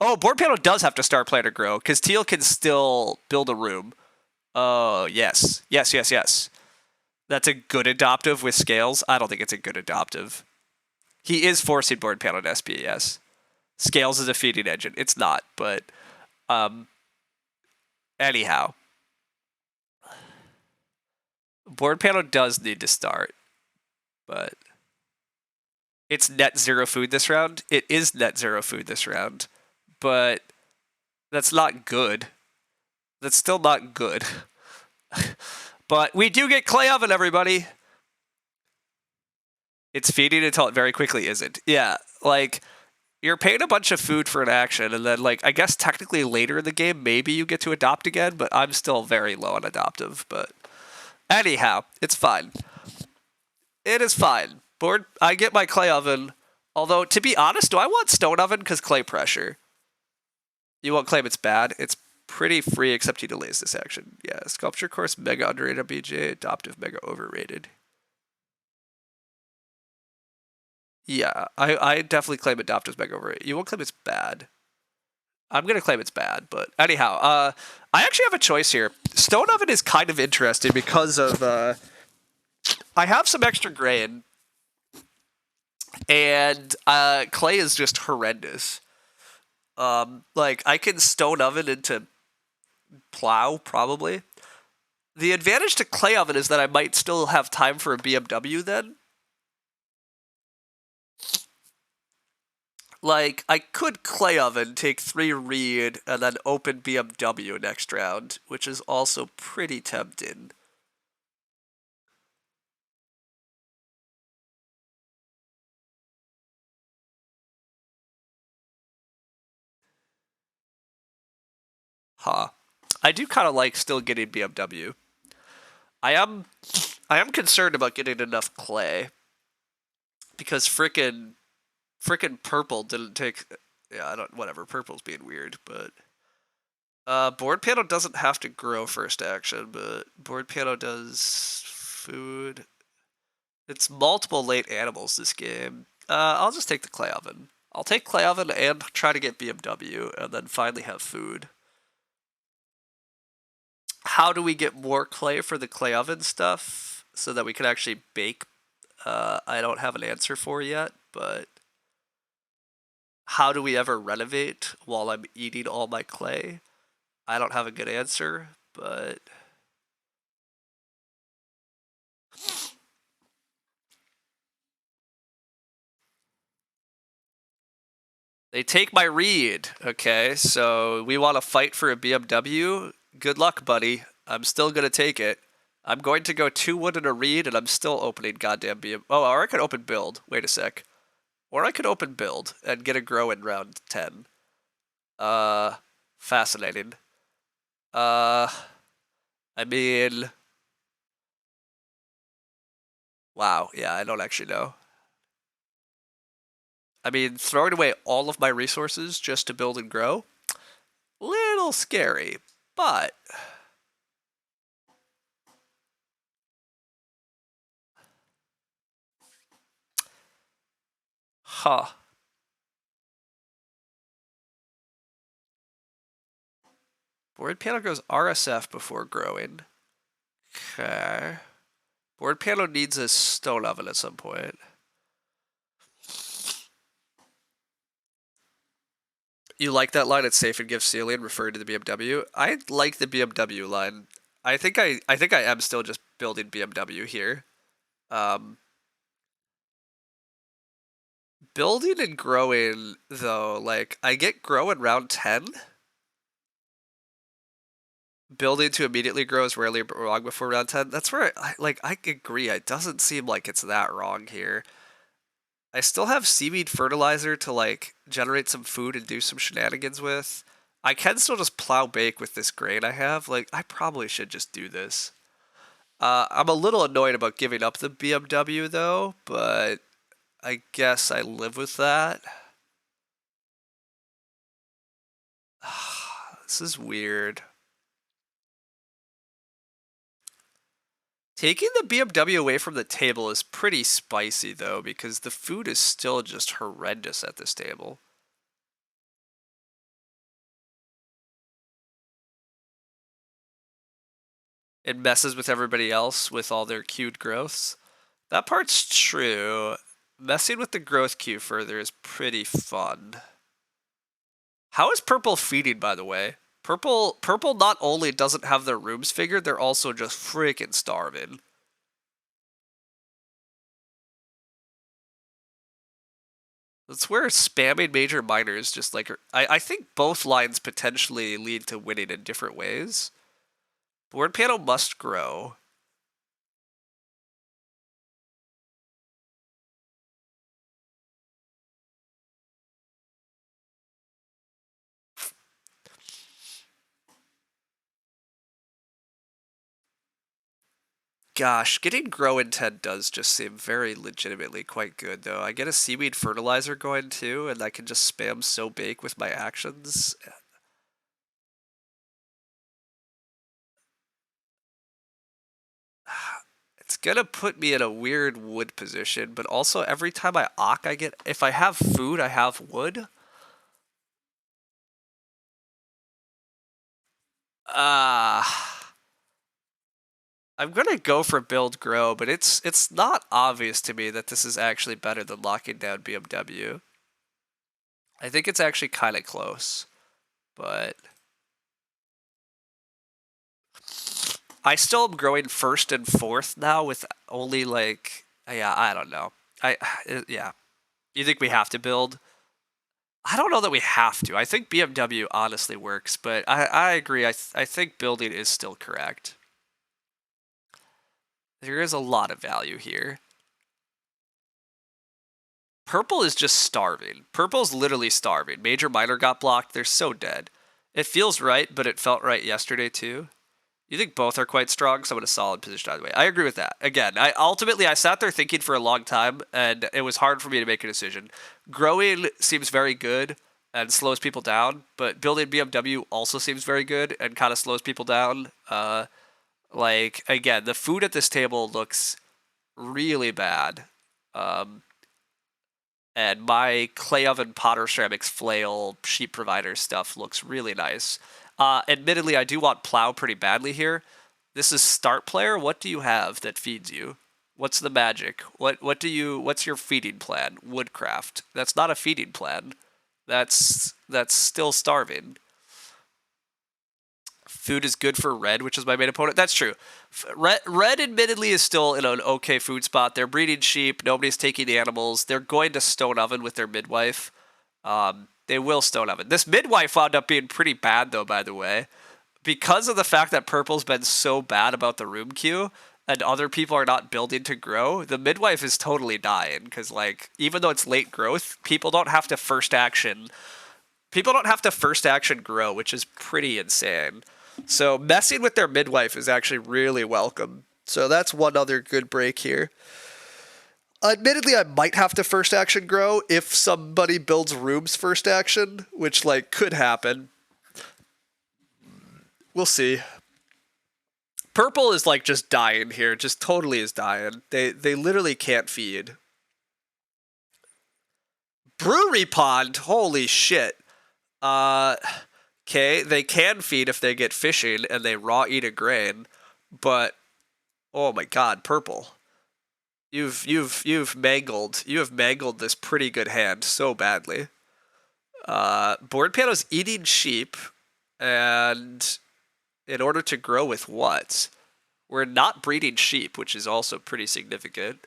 Oh, board panel does have to start player to grow, because Teal can still build a room. Oh, yes. Yes, yes, yes. That's a good adoptive with scales? I don't think it's a good adoptive. He is forcing board panel to SP, yes. Scales is a feeding engine. It's not, but... anyhow. Board panel does need to start, but... It's net 0 food this round. It is net 0 food this round, but that's not good. That's still not good. But we do get clay oven, everybody. It's feeding until it very quickly isn't. Yeah, like, you're paying a bunch of food for an action, and then, like, I guess technically later in the game, maybe you get to adopt again, but I'm still very low on adoptive, but... Anyhow, it's fine. It is fine. I get my clay oven, although, to be honest, do I want stone oven because clay pressure? You won't claim it's bad. It's pretty free, except he delays this action. Yeah, sculpture course mega underrated on BGA, adoptive mega overrated. Yeah, I definitely claim adoptive mega overrated. You won't claim it's bad. I'm gonna claim it's bad, but anyhow, I actually have a choice here. Stone oven is kind of interesting because of I have some extra grain, and clay is just horrendous. Like, I can stone oven into plow, probably. The advantage to clay oven is that I might still have time for a BMW then. Like, I could clay oven, take 3 reed, and then open BMW next round, which is also pretty tempting. Huh. I do kind of like still getting BMW. I am concerned about getting enough clay, because frickin' purple didn't take... Yeah, whatever, purple's being weird, but... board panel doesn't have to grow first action, but board panel does food. It's multiple late animals this game. I'll just take the clay oven. I'll take clay oven and try to get BMW, and then finally have food. How do we get more clay for the clay oven stuff so that we can actually bake? I don't have an answer for yet, but how do we ever renovate while I'm eating all my clay? I don't have a good answer, but They take my reed. Okay, so we want to fight for a BMW. Good luck, buddy. I'm still gonna take it. I'm going to go 2 wood and a reed, and I'm still opening goddamn BM. Oh, or I could open build. Wait a sec. Or I could open build and get a grow in round 10. Uh, fascinating. Uh, I mean, wow. Yeah, I don't actually know. I mean, throwing away all of my resources just to build and grow, little scary, but huh. Board panel goes RSF before growing. Okay. Board panel needs a stone oven at some point. You like that line? It's safe and give ceiling, referring to the BMW. I like the BMW line. I think I am still just building BMW here. Um, Building and growing though, like I get grow in round 10. Building to immediately grow is rarely wrong before round 10. That's where I agree. It doesn't seem like it's that wrong here. I still have seaweed fertilizer to like generate some food and do some shenanigans with. I can still just plow bake with this grain I have. Like I probably should just do this. I'm a little annoyed about giving up the BMW though, but I guess I live with that. This is weird. Taking the BMW away from the table is pretty spicy though, because the food is still just horrendous at this table. It messes with everybody else with all their queued growths. That part's true. Messing with the growth queue further is pretty fun. How is purple feeding, by the way? Purple not only doesn't have their rooms figured, they're also just freaking starving. That's where spamming major minors just like I think both lines potentially lead to winning in different ways. Board panel must grow. Gosh, getting grow intent does just seem very legitimately quite good, though. I get a seaweed fertilizer going too, and I can just spam so bake with my actions. It's gonna put me in a weird wood position, but also every time I ock, I get. If I have food, I have wood. I'm gonna go for build grow, but it's not obvious to me that this is actually better than locking down BMW. I think it's actually kind of close, but I still am growing first and fourth now with only like yeah, I don't know. Yeah. You think we have to build? I don't know that we have to. I think BMW honestly works, but I agree. I think building is still correct. There is a lot of value here. Purple is just starving. Purple's literally starving. Major minor got blocked. They're so dead. It feels right, but it felt right yesterday too. You think both are quite strong, so I'm in a solid position either way. I agree with that. Again, I sat there thinking for a long time, and it was hard for me to make a decision. Growing seems very good and slows people down, but building BMW also seems very good and kind of slows people down. Like again, the food at this table looks really bad. Um, and my clay oven potter ceramics flail sheep provider stuff looks really nice. Admittedly, I do want plow pretty badly here. This is start player. What do you have that feeds you? What's the magic? What's your feeding plan? Woodcraft. That's not a feeding plan. That's still starving. Food is good for red, which is my main opponent. That's true. Red admittedly is still in an okay food spot. They're breeding sheep. Nobody's taking the animals. They're going to stone oven with their midwife. They will stone oven. This midwife wound up being pretty bad, though, by the way. Because of the fact that purple's been so bad about the room queue, and other people are not building to grow, the midwife is totally dying. Because, like, even though it's late growth, people don't have to first action grow, which is pretty insane. So messing with their midwife is actually really welcome. So that's one other good break here. Admittedly, I might have to first action grow if somebody builds rooms first action, which, like, could happen. We'll see. Purple is, like, just dying here. Just totally is dying. They literally can't feed. Brewery pond? Holy shit. Okay, they can feed if they get fishing and they raw eat a grain, but oh my god, purple. You have mangled this pretty good hand so badly. Board piano's eating sheep, and in order to grow with what? We're not breeding sheep, which is also pretty significant.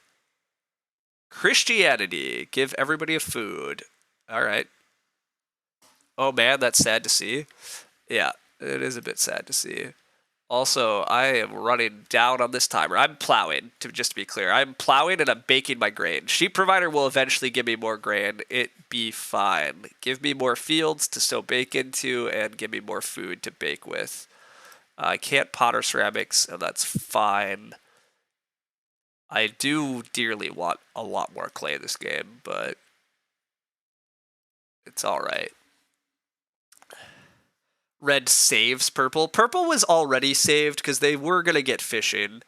Christianity, give everybody a food. All right. Oh man, that's sad to see. Yeah, it is a bit sad to see. Also, I am running down on this timer. I'm plowing, just to be clear. I'm plowing and I'm baking my grain. Sheep provider will eventually give me more grain. It be fine. Give me more fields to still bake into and give me more food to bake with. I can't potter ceramics, and that's fine. I do dearly want a lot more clay in this game, but it's alright. Red saves purple. Purple was already saved because they were going to get fishing,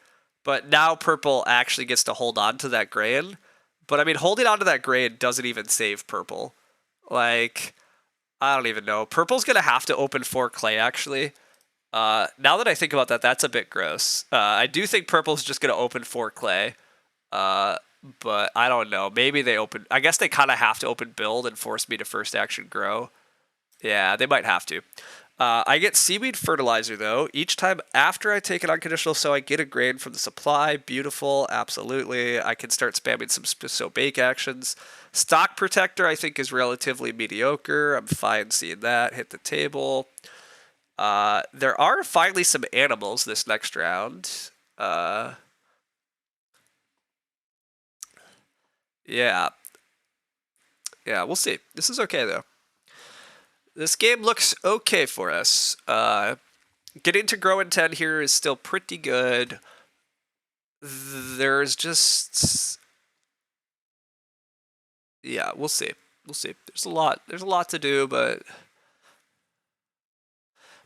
but now purple actually gets to hold on to that grain. But I mean, holding on to that grain doesn't even save purple. Like, I don't even know. Purple's going to have to open 4 clay, actually. Now that I think about that, that's a bit gross. I do think purple's just going to open 4 clay. But I don't know. Maybe they open... I guess they kind of have to open build and force me to first action grow. Yeah, they might have to. I get seaweed fertilizer, though. Each time after I take an unconditional sow, I get a grain from the supply. Beautiful. Absolutely. I can start spamming some sow bake actions. Stock protector, I think, is relatively mediocre. I'm fine seeing that. Hit the table. There are finally some animals this next round. Yeah. Yeah, we'll see. This is okay, though. This game looks okay for us. Getting to grow in 10 here is still pretty good. There's just... Yeah, we'll see. We'll see. There's a lot to do, but...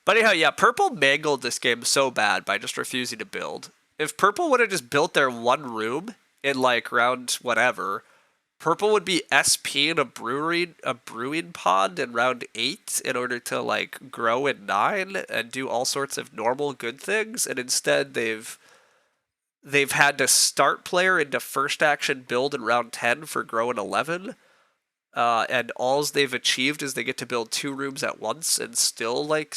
But anyhow, yeah, purple mangled this game so bad by just refusing to build. If purple would have just built their one room in, like, round whatever... Purple would be SPing a brewing pond in round 8 in order to, like, grow in 9 and do all sorts of normal good things, and instead they've had to start player into first action build in round 10 for grow in 11, and all they've achieved is they get to build 2 rooms at once, and still, like,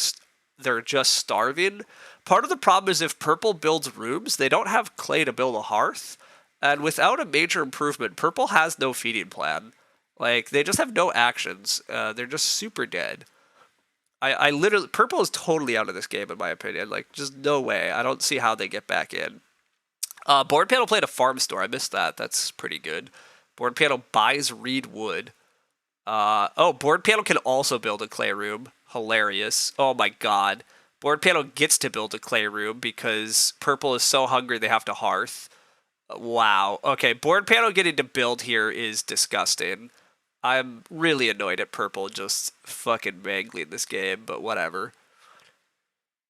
they're just starving. Part of the problem is if purple builds rooms, they don't have clay to build a hearth. And without a major improvement, purple has no feeding plan. Like, they just have no actions. They're just super dead. I literally... Purple is totally out of this game, in my opinion. Like, just no way. I don't see how they get back in. Board panel played a farm store. I missed that. That's pretty good. Board panel buys reed wood. Board panel can also build a clay room. Hilarious. Oh my god. Board panel gets to build a clay room because purple is so hungry they have to hearth. Wow. Okay, board panel getting to build here is disgusting. I'm really annoyed at purple just fucking mangling this game, but whatever.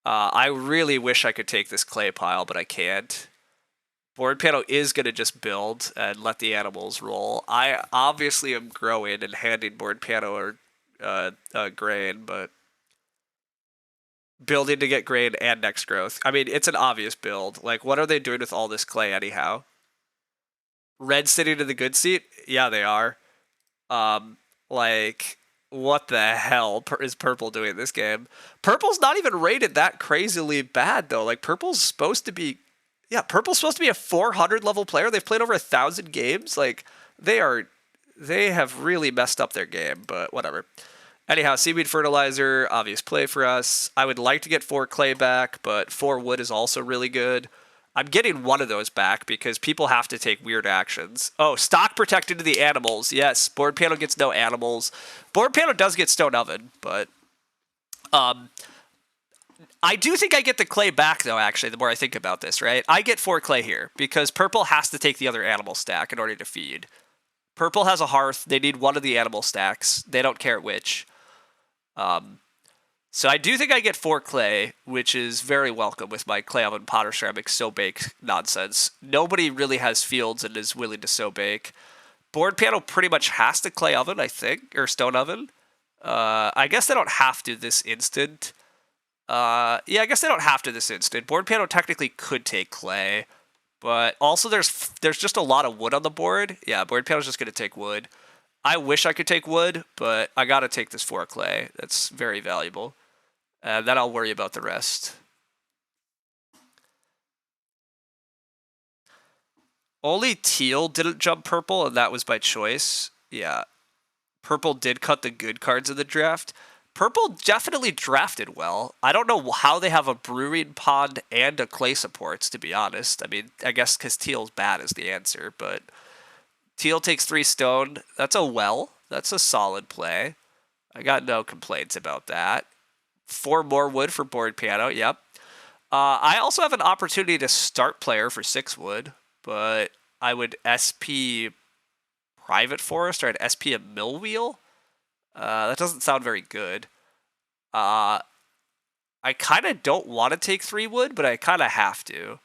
I really wish I could take this clay pile, but I can't. Board panel is going to just build and let the animals roll. I obviously am growing and handing board panel or grain, but... Building to get grain and next growth. I mean, it's an obvious build. Like, what are they doing with all this clay anyhow? Red sitting in the good seat? Yeah, they are. Like, what the hell is purple doing in this game? Purple's not even rated that crazily bad, though. Like, purple's supposed to be... Yeah, purple's supposed to be a 400 level player. They've played over 1,000 games. Like, they have really messed up their game, but whatever. Anyhow, seaweed fertilizer, obvious play for us. I would like to get 4 clay back, but 4 wood is also really good. I'm getting one of those back because people have to take weird actions. Oh, stock protected to the animals. Yes, board panel gets no animals. Board panel does get stone oven, but I do think I get the clay back, though, actually, the more I think about this, right? I get 4 clay here because purple has to take the other animal stack in order to feed. Purple has a hearth. They need one of the animal stacks. They don't care which. So I do think I get 4 clay, which is very welcome with my clay oven potter ceramic so bake nonsense. Nobody really has fields and is willing to so bake. Board panel pretty much has to clay oven, I think, or stone oven. I guess they don't have to this instant. Yeah, I guess they don't have to this instant. Board panel technically could take clay, but also there's just a lot of wood on the board. Yeah, board panel's just gonna take wood. I wish I could take wood, but I gotta take this 4 clay. That's very valuable. And then I'll worry about the rest. Only teal didn't jump purple, and that was by choice. Yeah. Purple did cut the good cards in the draft. Purple definitely drafted well. I don't know how they have a brewing pond and a clay supports, to be honest. I mean, I guess because teal's bad is the answer, but teal takes 3 stone. That's a well. That's a solid play. I got no complaints about that. 4 more wood for board piano. Yep. I also have an opportunity to start player for 6 wood, but I would SP Private Forest or I'd SP a mill wheel. That doesn't sound very good. I kind of don't want to take 3 wood, but I kind of have to.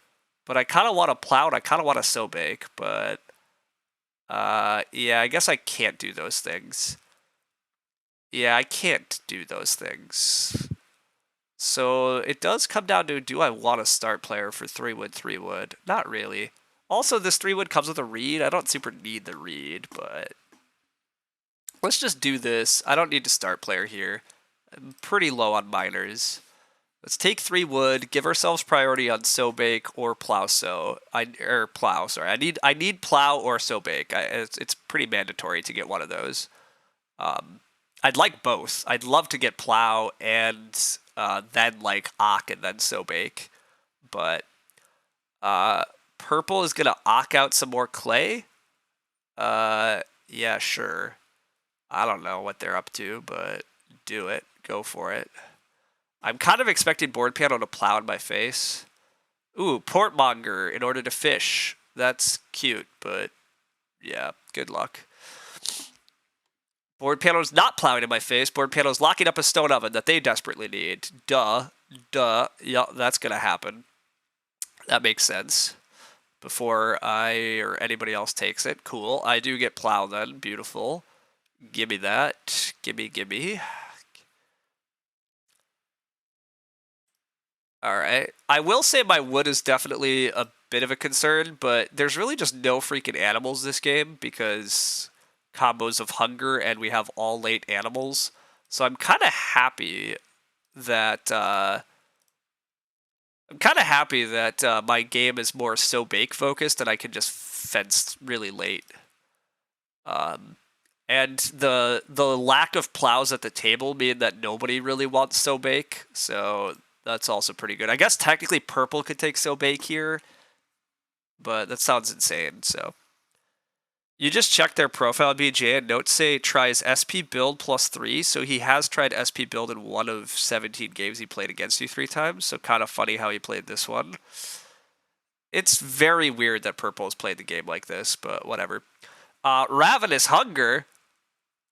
But I kind of want to plow and I kind of want to sow bake, but yeah, I guess I can't do those things. Yeah, I can't do those things. So it does come down to, do I want to start player for 3 wood, 3 wood? Not really. Also, this 3 wood comes with a reed. I don't super need the reed, but let's just do this. I don't need to start player here. I'm pretty low on miners. Let's take 3 wood, give ourselves priority on sow bake or plow sow. Plow, sorry. I need plow or sow bake. It's pretty mandatory to get one of those. I'd like both. I'd love to get plow and then like Ock and then sow bake. But purple is gonna Ock out some more clay. Yeah, sure. I don't know what they're up to, but do it. Go for it. I'm kind of expecting board piano to plow in my face. Ooh, portmonger in order to fish. That's cute, but yeah, good luck. Board piano's not plowing in my face. Board piano's locking up a stone oven that they desperately need. Duh. Yeah, that's gonna happen. That makes sense. Before I or anybody else takes it. Cool. I do get plow then. Beautiful. Gimme that. Gimme. Alright. I will say my wood is definitely a bit of a concern, but there's really just no freaking animals this game because combos of hunger and we have all late animals. So I'm kind of happy that my game is more so bake focused and I can just fence really late. And the lack of plows at the table mean that nobody really wants so bake, so that's also pretty good. I guess technically purple could take so bake here, but that sounds insane. So you just check their profile BGA and notes say tries SP build +3, so he has tried SP build in one of 17 games he played against you 3 times. So kind of funny how he played this one. It's very weird that purple has played the game like this, but whatever. Ravenous Hunger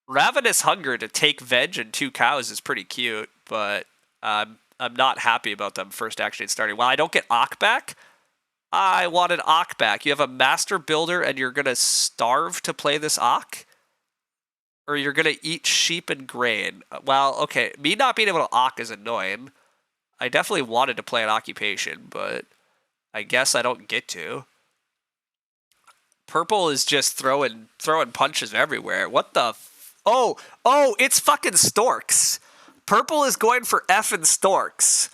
to take veg and 2 cows is pretty cute, but I'm not happy about them first actually starting. Well, I don't get Ock back. I wanted Ock back. You have a master builder and you're going to starve to play this Ock? Or you're going to eat sheep and grain? Well, okay, me not being able to Ock is annoying. I definitely wanted to play an occupation, but I guess I don't get to. Purple is just throwing punches everywhere. What the... Oh, it's fucking Storks. Purple is going for effing Storks.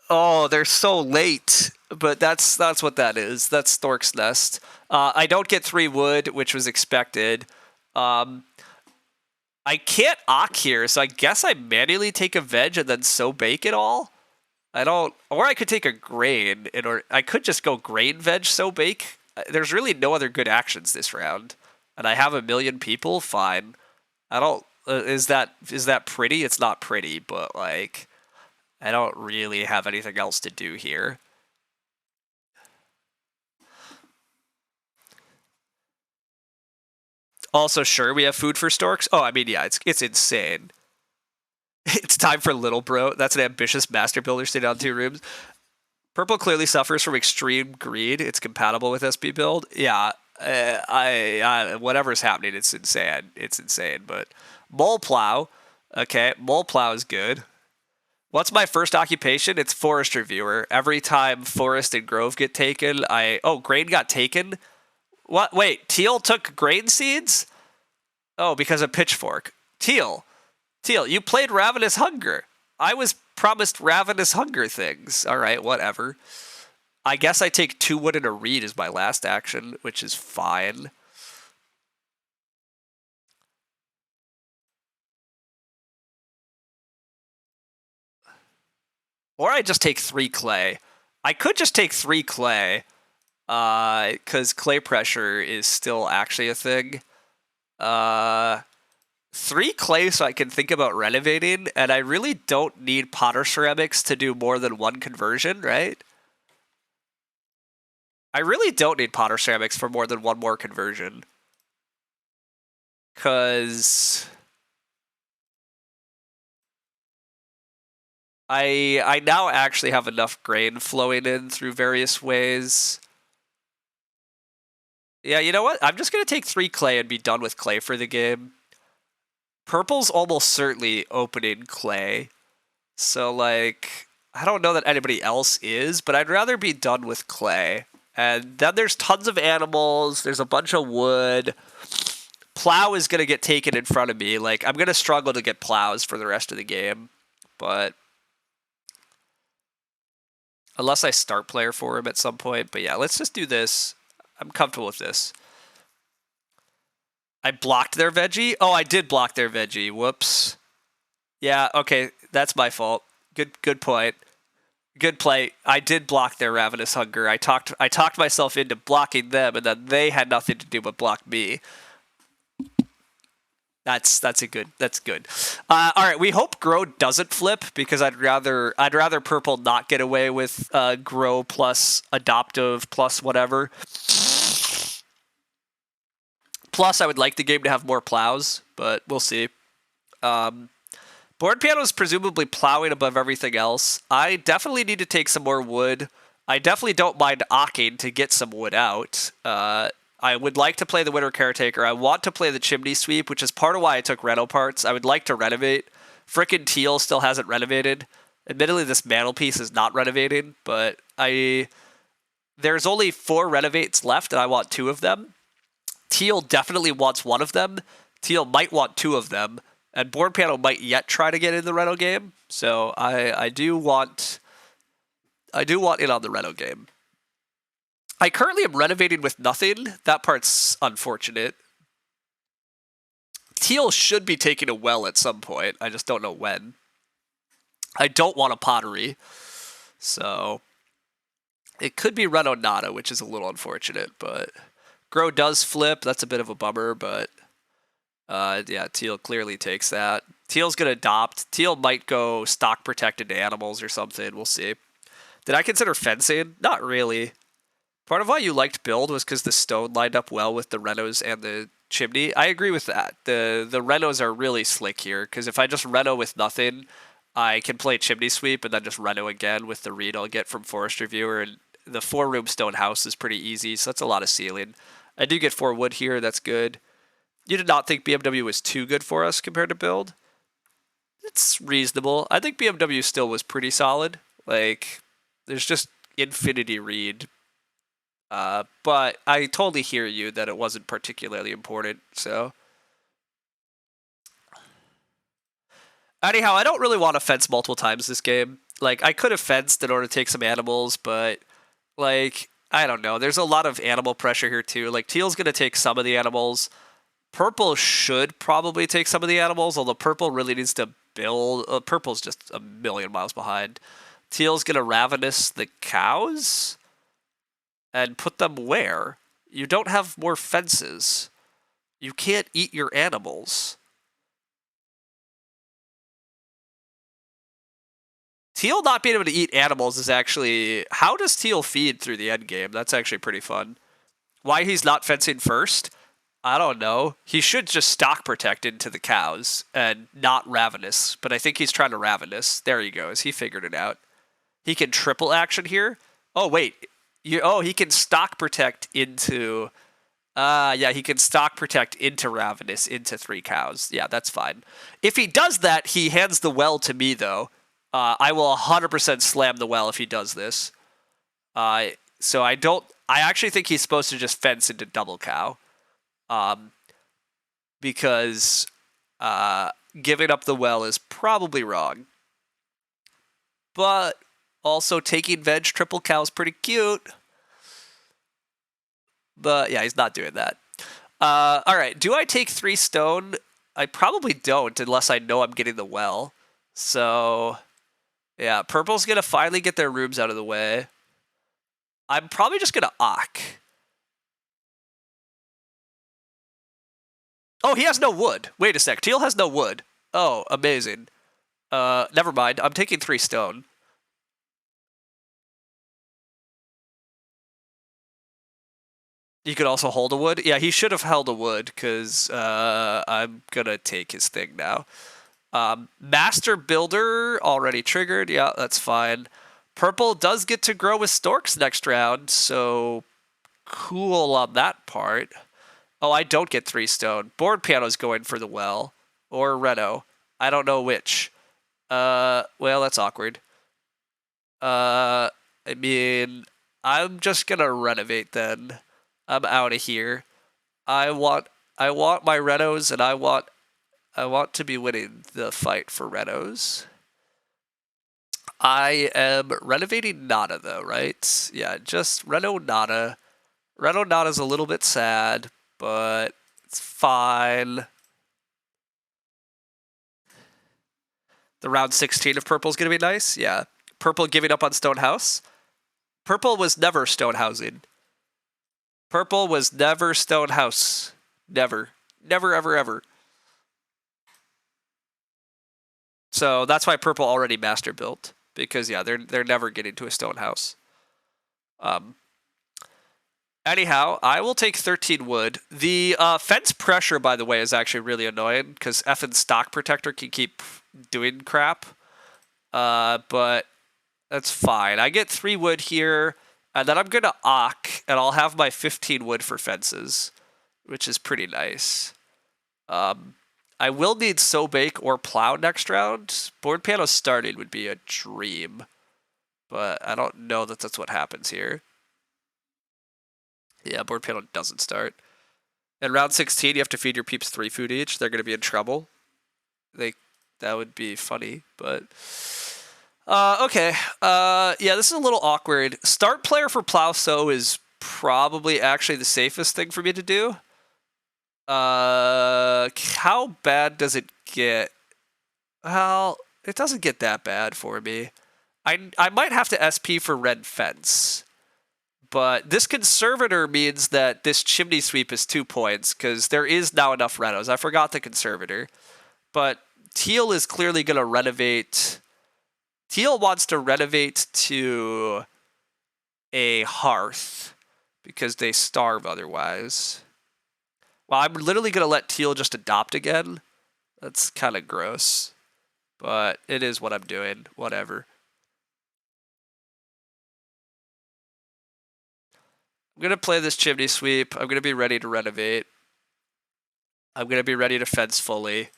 Oh, they're so late. But that's what that is. That's Stork's Nest. I don't get 3 wood, which was expected. I I can't ock here, so I guess I manually take a veg and then so bake it all. I don't, or I could take a grain, or I could just go grain veg so bake. There's really no other good actions this round, and I have a million people. Fine. I don't. Is that pretty? It's not pretty, but like, I don't really have anything else to do here. Also, sure, we have food for storks. Oh, I mean, yeah, it's insane. It's time for little bro. That's an ambitious master builder staying on 2 rooms. Purple clearly suffers from extreme greed. It's compatible with SB build. Yeah, whatever's happening, it's insane. It's insane. But mole plow, okay, mole plow is good. What's my first occupation? It's forest reviewer. Every time forest and grove get taken, grain got taken. What? Wait, teal took grain seeds? Oh, because of pitchfork. Teal, you played Ravenous Hunger. I was promised Ravenous Hunger things. All right, whatever. I guess I take 2 wood and a reed as my last action, which is fine. Or I just take 3 clay. I could just take 3 clay, because clay pressure is still actually a thing. 3 clay so I can think about renovating, and I really don't need potter ceramics to do more than 1 conversion, right? I really don't need potter ceramics for more than 1 more conversion. Because I now actually have enough grain flowing in through various ways. Yeah, you know what? I'm just going to take 3 clay and be done with clay for the game. Purple's almost certainly opening clay. So, like, I don't know that anybody else is, but I'd rather be done with clay. And then there's tons of animals. There's a bunch of wood. Plow is going to get taken in front of me. Like, I'm going to struggle to get plows for the rest of the game. But unless I start player for him at some point. But yeah, let's just do this. I'm comfortable with this. I blocked their veggie? Oh, I did block their veggie. Whoops. Yeah, okay. That's my fault. Good point. Good play. I did block their Ravenous Hunger. I talked myself into blocking them, and then they had nothing to do but block me. That's good. All right, we hope Grow doesn't flip, because I'd rather purple not get away with Grow plus adoptive plus whatever. Plus, I would like the game to have more plows, but we'll see. Board piano is presumably plowing above everything else. I definitely need to take some more wood. I definitely don't mind ocking to get some wood out. I would like to play the Winter Caretaker. I want to play the Chimney Sweep, which is part of why I took Reno parts. I would like to renovate. Frickin' Teal still hasn't renovated. Admittedly, this mantelpiece is not renovating, but there's only 4 renovates left, and I want 2 of them. Teal definitely wants 1 of them. Teal might want 2 of them. And Board Piano might yet try to get in the Reno game. So I do want in on the Reno game. I currently am renovating with nothing. That part's unfortunate. Teal should be taking a well at some point. I just don't know when. I don't want a pottery. So it could be Reno Nada, which is a little unfortunate, but Grow does flip. That's a bit of a bummer, but yeah, Teal clearly takes that. Teal's going to adopt. Teal might go stock protected to animals or something. We'll see. Did I consider fencing? Not really. Part of why you liked build was because the stone lined up well with the Renos and the chimney. I agree with that. The Renos are really slick here, because if I just Reno with nothing, I can play Chimney Sweep and then just Reno again with the read I'll get from Forest Reviewer. And the 4-room stone house is pretty easy, so that's a lot of ceiling. I do get 4 wood here. That's good. You did not think BMW was too good for us compared to build? It's reasonable. I think BMW still was pretty solid. Like, there's just infinity read. But I totally hear you that it wasn't particularly important, so. Anyhow, I don't really want to fence multiple times this game. Like, I could have fenced in order to take some animals, but, like, I don't know. There's a lot of animal pressure here, too. Like, Teal's going to take some of the animals. Purple should probably take some of the animals, although purple really needs to build. Purple's just a million miles behind. Teal's gonna ravenous the cows and put them where? You don't have more fences. You can't eat your animals. Teal not being able to eat animals is actually... How does Teal feed through the end game? That's actually pretty fun. Why he's not fencing first? I don't know. He should just stock protect into the cows and not ravenous, but I think he's trying to ravenous. There he goes. He figured it out. He can triple action here. Oh, wait. He can stock protect into... yeah, he can stock protect into ravenous into 3 cows. Yeah, that's fine. If he does that, he hands the well to me, though. I will 100% slam the well if he does this. So I don't... I actually think he's supposed to just fence into double cow. Because giving up the well is probably wrong. But also taking veg triple cow is pretty cute. But yeah, he's not doing that. All right, do I take 3 stone? I probably don't unless I know I'm getting the well. So yeah, purple's gonna finally get their rooms out of the way. I'm probably just gonna Ock. Oh, he has no wood. Wait a sec. Teal has no wood. Oh, amazing. Never mind. I'm taking 3 stone. You could also hold a wood. Yeah, he should have held a wood because I'm gonna take his thing now. Master Builder already triggered. Yeah, that's fine. Purple does get to grow with storks next round, so cool on that part. Oh, I don't get 3 stone. Board Piano's going for the well. Or Reno. I don't know which. Well, that's awkward. I mean, I'm just gonna renovate then. I'm out of here. I want my Renos, and I want to be winning the fight for Renos. I am renovating Nada though, right? Yeah, just Reno Nada. Reno Nada's a little bit sad, but it's fine. The round 16 of purple's gonna be nice. Yeah, purple giving up on Stonehouse. Purple was never Stonehousing. Purple was never Stonehouse. Never. Never, ever, ever. So that's why purple already master built. Because yeah, they're never getting to a Stonehouse. Anyhow, I will take 13 wood. The fence pressure, by the way, is actually really annoying because effing stock protector can keep doing crap. But that's fine. I get 3 wood here, and then I'm going to Ock, and I'll have my 15 wood for fences, which is pretty nice. I will need sow bake or plow next round. Board piano starting would be a dream, but I don't know that that's what happens here. Yeah, board piano doesn't start. In round 16, you have to feed your peeps 3 food each. They're going to be in trouble. That would be funny, but... okay. Yeah, this is a little awkward. Start player for plow sow is probably actually the safest thing for me to do. How bad does it get? Well, it doesn't get that bad for me. I might have to SP for red fence. But this conservator means that this chimney sweep is 2 points, because there is now enough renos. I forgot the conservator. But teal is clearly going to renovate. Teal wants to renovate to a hearth, because they starve otherwise. Well, I'm literally going to let teal just adopt again. That's kind of gross. But it is what I'm doing. Whatever. I'm going to play this chimney sweep. I'm going to be ready to renovate. I'm going to be ready to fence fully.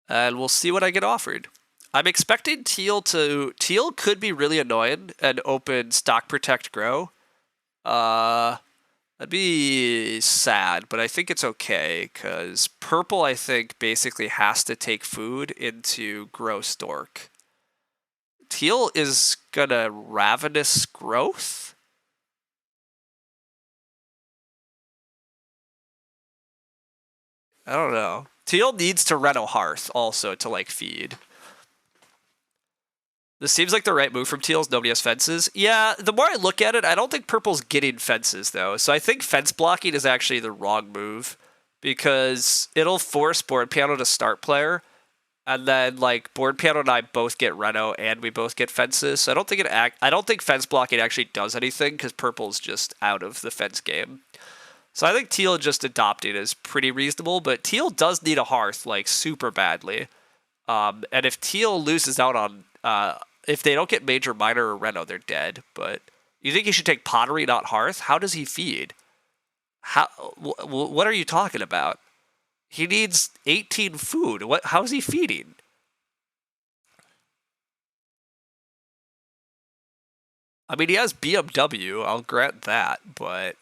And we'll see what I get offered. I'm expecting teal could be really annoying and open stock protect grow. That'd be sad, but I think it's okay, because purple, I think, basically has to take food into grow stork. Teal is gonna ravenous growth? I don't know. Teal needs to Reno Hearth also to like feed. This seems like the right move from Teals. Nobody has fences. Yeah, the more I look at it, I don't think Purple's getting fences, though. So I think fence blocking is actually the wrong move because it'll force Board Piano to start player, and then like Board Piano and I both get Reno and we both get fences. So I don't think fence blocking actually does anything because Purple's just out of the fence game. So I think Teal just adopting is pretty reasonable, but Teal does need a Hearth like super badly. And if Teal loses out on, if they don't get Major, Minor, or Reno, they're dead. But you think he should take Pottery, not Hearth? How does he feed? How? What are you talking about? He needs 18 food. What? How is he feeding? I mean, he has BMW. I'll grant that, but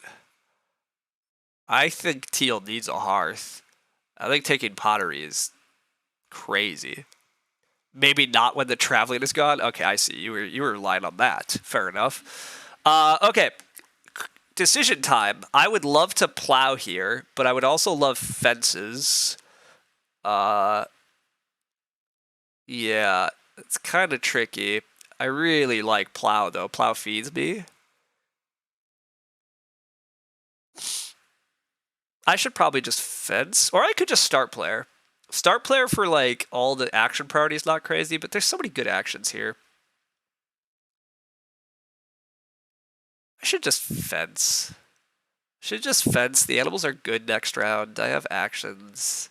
I think Teal needs a Hearth. I think taking Pottery is crazy. Maybe not when the traveling is gone. Okay, I see. You were relying on that. Fair enough. Okay. Decision time. I would love to plow here, but I would also love fences. Yeah, it's kind of tricky. I really like plow though. Plow feeds me. I should probably just fence, or I could just start player. Start player for like all the action priorities, not crazy, but there's so many good actions here. I should just fence. Should just fence. The animals are good next round. I have actions.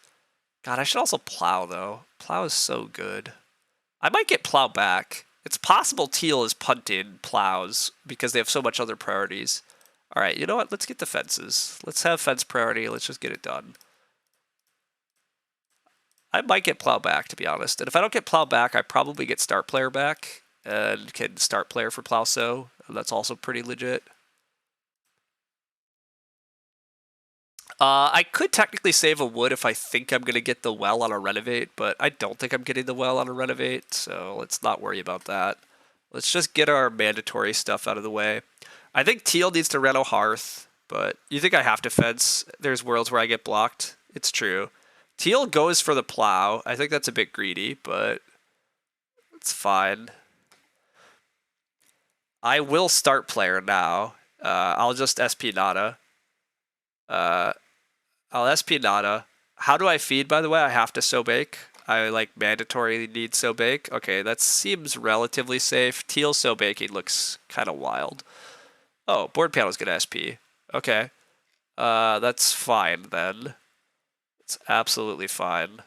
God, I should also plow though. Plow is so good. I might get plow back. It's possible Teal is punting plows because they have so much other priorities. All right, you know what? Let's get the fences. Let's have fence priority. Let's just get it done. I might get plow back, to be honest. And if I don't get plow back, I probably get start player back and can start player for plow so. That's also pretty legit. I could technically save a wood if I think I'm going to get the well on a renovate, but I don't think I'm getting the well on a renovate, so let's not worry about that. Let's just get our mandatory stuff out of the way. I think Teal needs to reno Hearth, but you think I have to fence? There's worlds where I get blocked. It's true. Teal goes for the plow. I think that's a bit greedy, but it's fine. I will start player now. I'll just SP Nada. I'll SP Nada. How do I feed, by the way? I have to so bake. I like mandatory need so bake. Okay, that seems relatively safe. Teal so baking looks kind of wild. Oh, board panel's gonna SP. Okay. That's fine then. It's absolutely fine.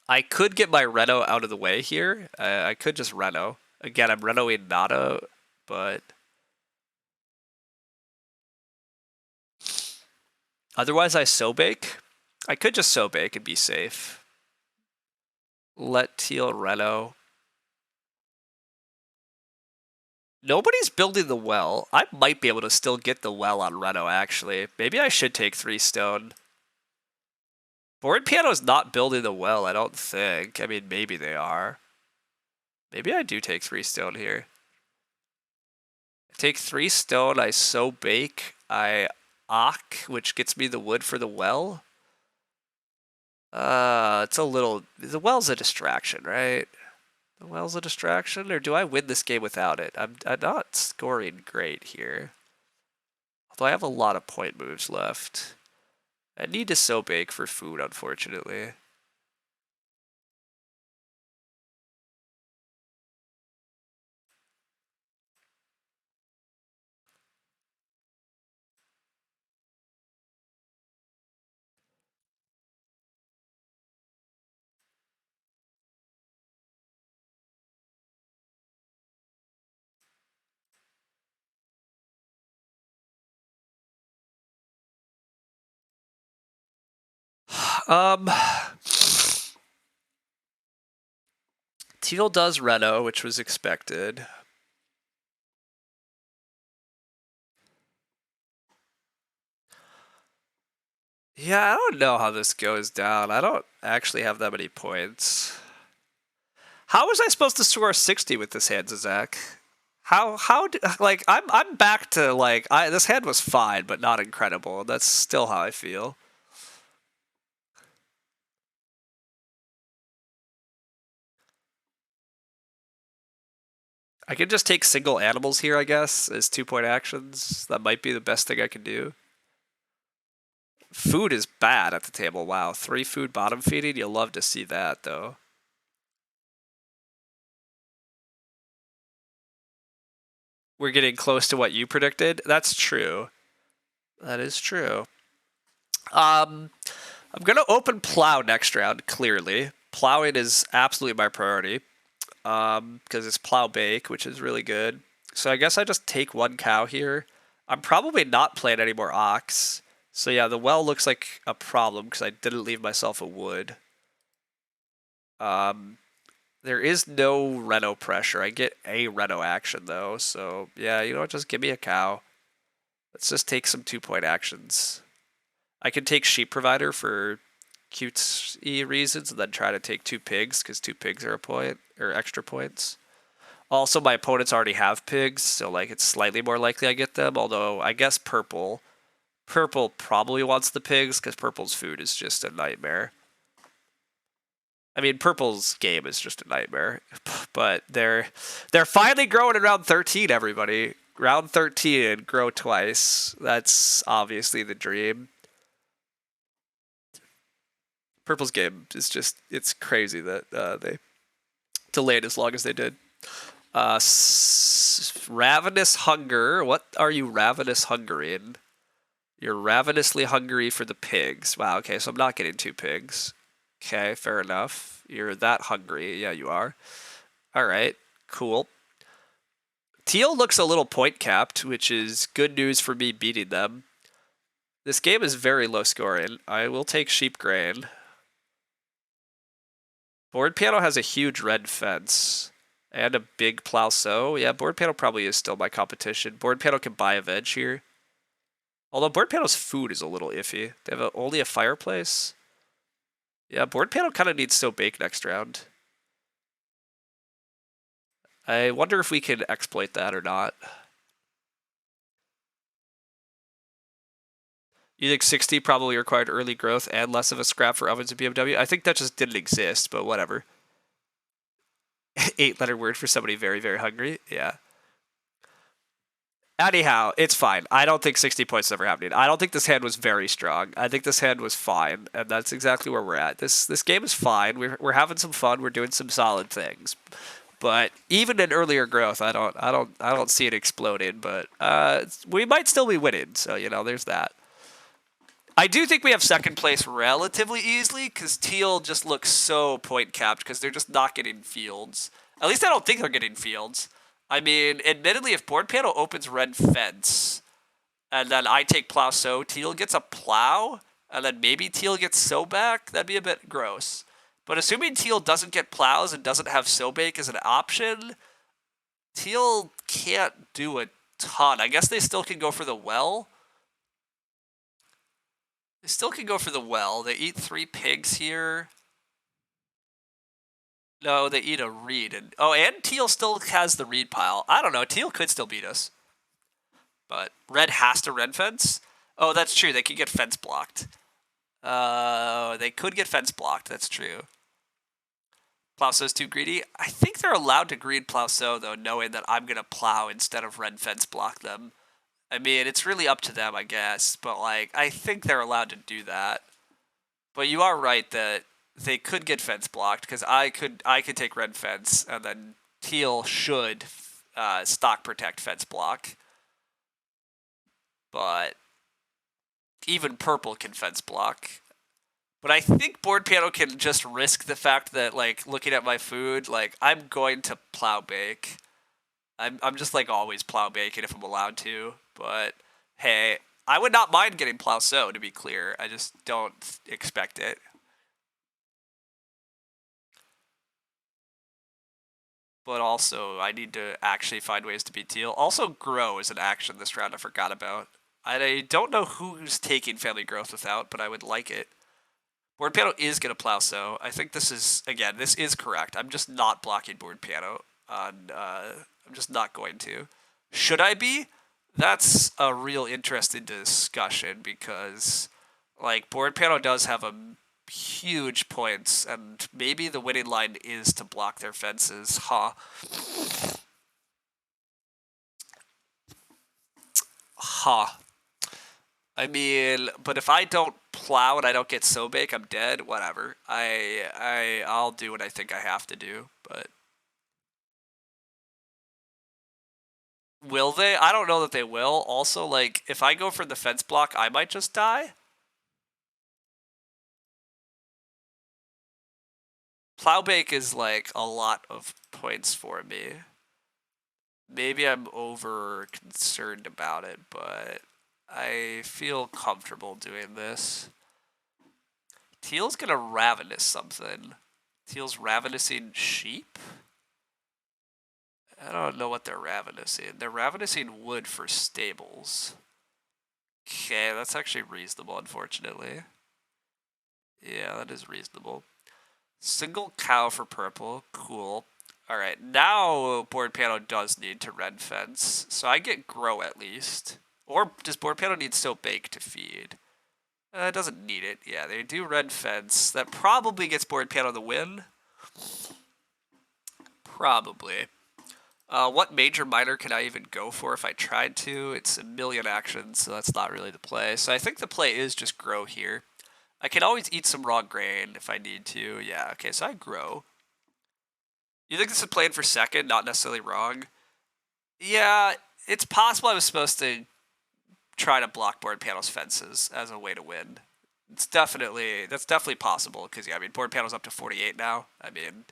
I could get my Reno out of the way here. I could just Reno. Again, I'm Renoing Nada, but otherwise I so bake. I could just so bake and be safe. Let Teal Reno. Nobody's building the well. I might be able to still get the well on Reno, actually. Maybe I should take 3 stone. Board Piano's not building the well, I don't think. I mean, maybe they are. Maybe I do take 3 stone here. I take 3 stone, I so bake, I Ak, which gets me the wood for the well. It's a little... The well's a distraction, right? The well's a distraction, or do I win this game without it? I'm not scoring great here. Although I have a lot of point moves left. I need to so bake for food, unfortunately. Teal does Reno, which was expected. Yeah, I don't know how this goes down. I don't actually have that many points. How was I supposed to score 60 with this hand, Zach? Like I'm back to like this hand was fine but not incredible. That's still how I feel. I can just take single animals here, I guess, as 2-point actions. That might be the best thing I can do. Food is bad at the table. Wow, 3 food bottom feeding. You'll love to see that though. We're getting close to what you predicted. That's true. That is true. I'm gonna open plow next round. Clearly, plowing is absolutely my priority. Because it's plow bake, which is really good. So I guess I just take 1 cow here. I'm probably not playing any more ox. So yeah, the well looks like a problem because I didn't leave myself a wood. Um, there is no reno pressure. I get a reno action though. So yeah, you know what? Just give me a cow. Let's just take some 2-point actions. I can take sheep provider for cutesy reasons and then try to take 2 pigs because 2 pigs are a point or extra points. Also, my opponents already have pigs, so like it's slightly more likely I get them. Although I guess purple probably wants the pigs because purple's food is just a nightmare. I mean, purple's game is just a nightmare, but they're finally growing in round 13. Everybody, round 13 and grow twice. That's obviously the dream. Purple's game is just it's crazy that they delayed as long as they did. Ravenous hunger. What are you ravenous hungering? You're ravenously hungry for the pigs. Wow, okay, so I'm not getting 2 pigs. Okay, fair enough. You're that hungry. Yeah, you are. Alright, cool. Teal looks a little point capped, which is good news for me beating them. This game is very low scoring. I will take sheep grain. Board piano has a huge red fence. And a big plow sow. Yeah, board panel probably is still my competition. Board panel can buy a veg here. Although board panel's food is a little iffy. They have only a fireplace. Yeah, board panel kind of needs so bake next round. I wonder if we can exploit that or not. You think 60 probably required early growth and less of a scrap for ovens and BMW? I think that just didn't exist, but whatever. 8-letter word for somebody very, very hungry. Yeah. Anyhow, it's fine. I don't think 60 points is ever happening. I don't think this hand was very strong. I think this hand was fine, and that's exactly where we're at. This game is fine. We're having some fun. We're doing some solid things. But even in earlier growth, I don't see it exploding. But we might still be winning. So there's that. I do think we have second place relatively easily because Teal just looks so point capped because they're just not getting fields. At least I don't think they're getting fields. I mean, admittedly, if board panel opens red fence and then I take plow sow, Teal gets a plow and then maybe Teal gets sow back, that'd be a bit gross. But assuming Teal doesn't get plows and doesn't have sow bake as an option, Teal can't do a ton. I guess they still can go for the well. They still can go for the well. They eat 3 pigs here. No, they eat a reed. And Teal still has the reed pile. I don't know. Teal could still beat us. But red has to red fence. Oh, that's true. They could get fence blocked. They could get fence blocked. That's true. Plowsow's too greedy. I think they're allowed to greed Plowsow, though, knowing that I'm going to plow instead of red fence block them. I mean, it's really up to them, I guess. But, I think they're allowed to do that. But you are right that they could get fence blocked because I could take red fence and then Teal should stock protect fence block. But even purple can fence block. But I think board piano can just risk the fact that looking at my food, I'm going to plow bake. I'm just always plow baking if I'm allowed to. But hey, I would not mind getting plow sow, to be clear. I just don't expect it. But also, I need to actually find ways to beat Teal. Also, grow is an action this round I forgot about. I don't know who's taking family growth without, but I would like it. Board piano is going to plow sow. I think this is, again, this is correct. I'm just not blocking board piano on I'm just not going to. Should I be? That's a real interesting discussion because, like, board panel does have a huge points, and maybe the winning line is to block their fences. Huh. Huh. I mean, but if I don't plow and I don't get so big, I'm dead. Whatever. I'll do what I think I have to do. But will they? I don't know that they will. Also, like, if I go for the fence block, I might just die. Plowbake is like a lot of points for me. Maybe I'm over concerned about it, but I feel comfortable doing this. Teal's gonna ravenous something. Teal's ravenousing sheep? I don't know what they're ravenousing. They're ravenousing wood for stables. Okay, that's actually reasonable, unfortunately. Yeah, that is reasonable. Single cow for purple. Cool. Alright, now board panel does need to red fence. So I get grow at least. Or does board panel need still bake to feed? It doesn't need it. Yeah, they do red fence. That probably gets board panel the win. Probably. What major minor can I even go for if I tried to? It's a million actions, so that's not really the play. So I think the play is just grow here. I can always eat some raw grain if I need to. Yeah, okay, so I grow. You think this is playing for second, not necessarily wrong? Yeah, it's possible I was supposed to try to block board panel's fences as a way to win. That's definitely possible because yeah, I mean board panel's up to 48 now. I mean,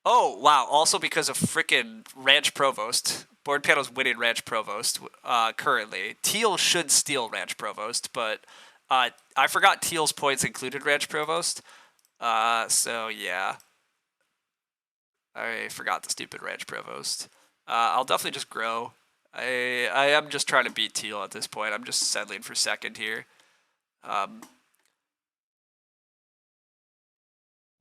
oh wow! Also because of frickin' Ranch Provost, board panel's winning Ranch Provost currently. Teal should steal Ranch Provost, but I forgot Teal's points included Ranch Provost. So yeah, I forgot the stupid Ranch Provost. I'll definitely just grow. I am just trying to beat Teal at this point. I'm just settling for second here.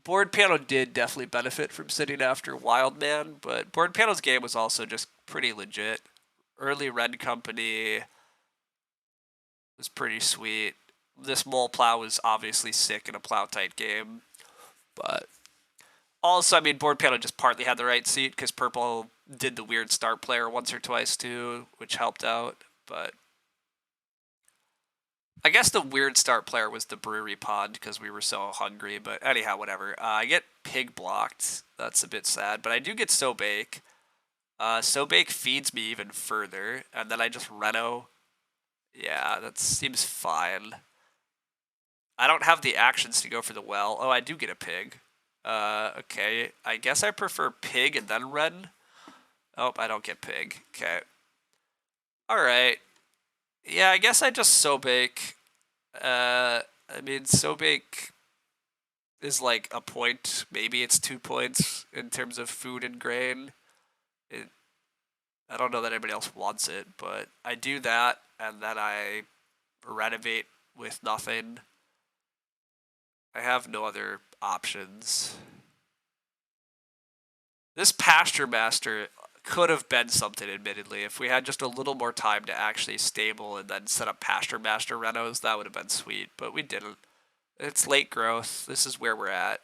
Board panel did definitely benefit from sitting after Wildman, but board panel's game was also just pretty legit. Early Red Company was pretty sweet. This mole plow was obviously sick in a plow tight game, but also, I mean, board panel just partly had the right seat because purple did the weird start player once or twice too, which helped out. But I guess the weird start player was the brewery pond because we were so hungry. But anyhow, whatever. I get pig blocked. That's a bit sad. But I do get so bake. So bake feeds me even further, and then I just reno. Yeah, that seems fine. I don't have the actions to go for the well. Oh, I do get a pig. Okay. I guess I prefer pig and then ren. Oh, I don't get pig. Okay. Alright. Yeah, I guess I just so bake. I mean, so bake is like a point. Maybe it's 2 points in terms of food and grain. I don't know that anybody else wants it, but I do that, and then I renovate with nothing. I have no other options. This Pasture Master could have been something, admittedly. If we had just a little more time to actually stable and then set up Pasture Master renos, that would have been sweet, but we didn't. It's late growth. This is where we're at.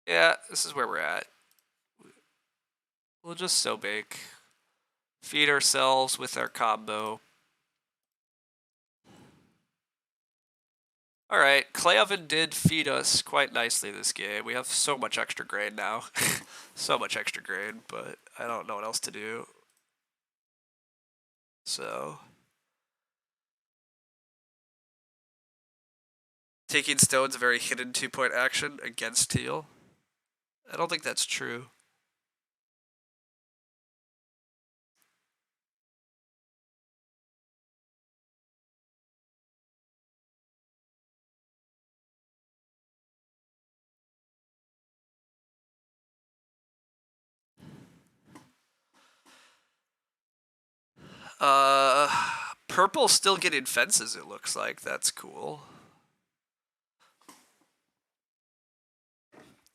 Yeah, this is where we're at. We'll just so bake. Feed ourselves with our combo. Alright, Clay Oven did feed us quite nicely this game. We have so much extra grain now. So much extra grain, but I don't know what else to do. So... Taking stone's a very hidden 2-point action against Teal. I don't think that's true. Purple's still getting fences, it looks like. That's cool.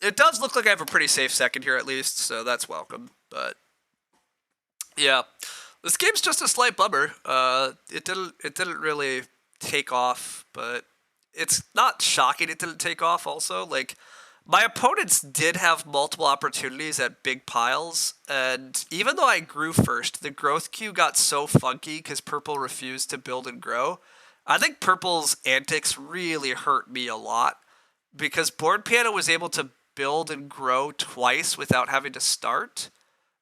It does look like I have a pretty safe second here at least, so that's welcome. But yeah, this game's just a slight bummer. It didn't really take off, but it's not shocking it didn't take off. Also, like my opponents did have multiple opportunities at big piles, and even though I grew first, the growth queue got so funky because purple refused to build and grow. I think purple's antics really hurt me a lot because board piano was able to build and grow twice without having to start,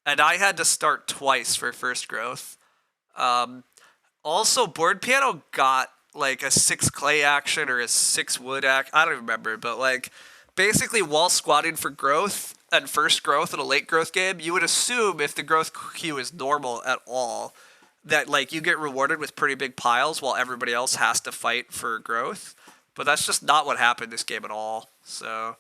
and I had to start twice for first growth. Um, Also, board piano got like a 6 clay action or a 6 wood act. I don't remember, but like basically while squatting for growth and first growth in a late growth game, you would assume if the growth queue is normal at all, that like you get rewarded with pretty big piles while everybody else has to fight for growth. But that's just not what happened this game at all. So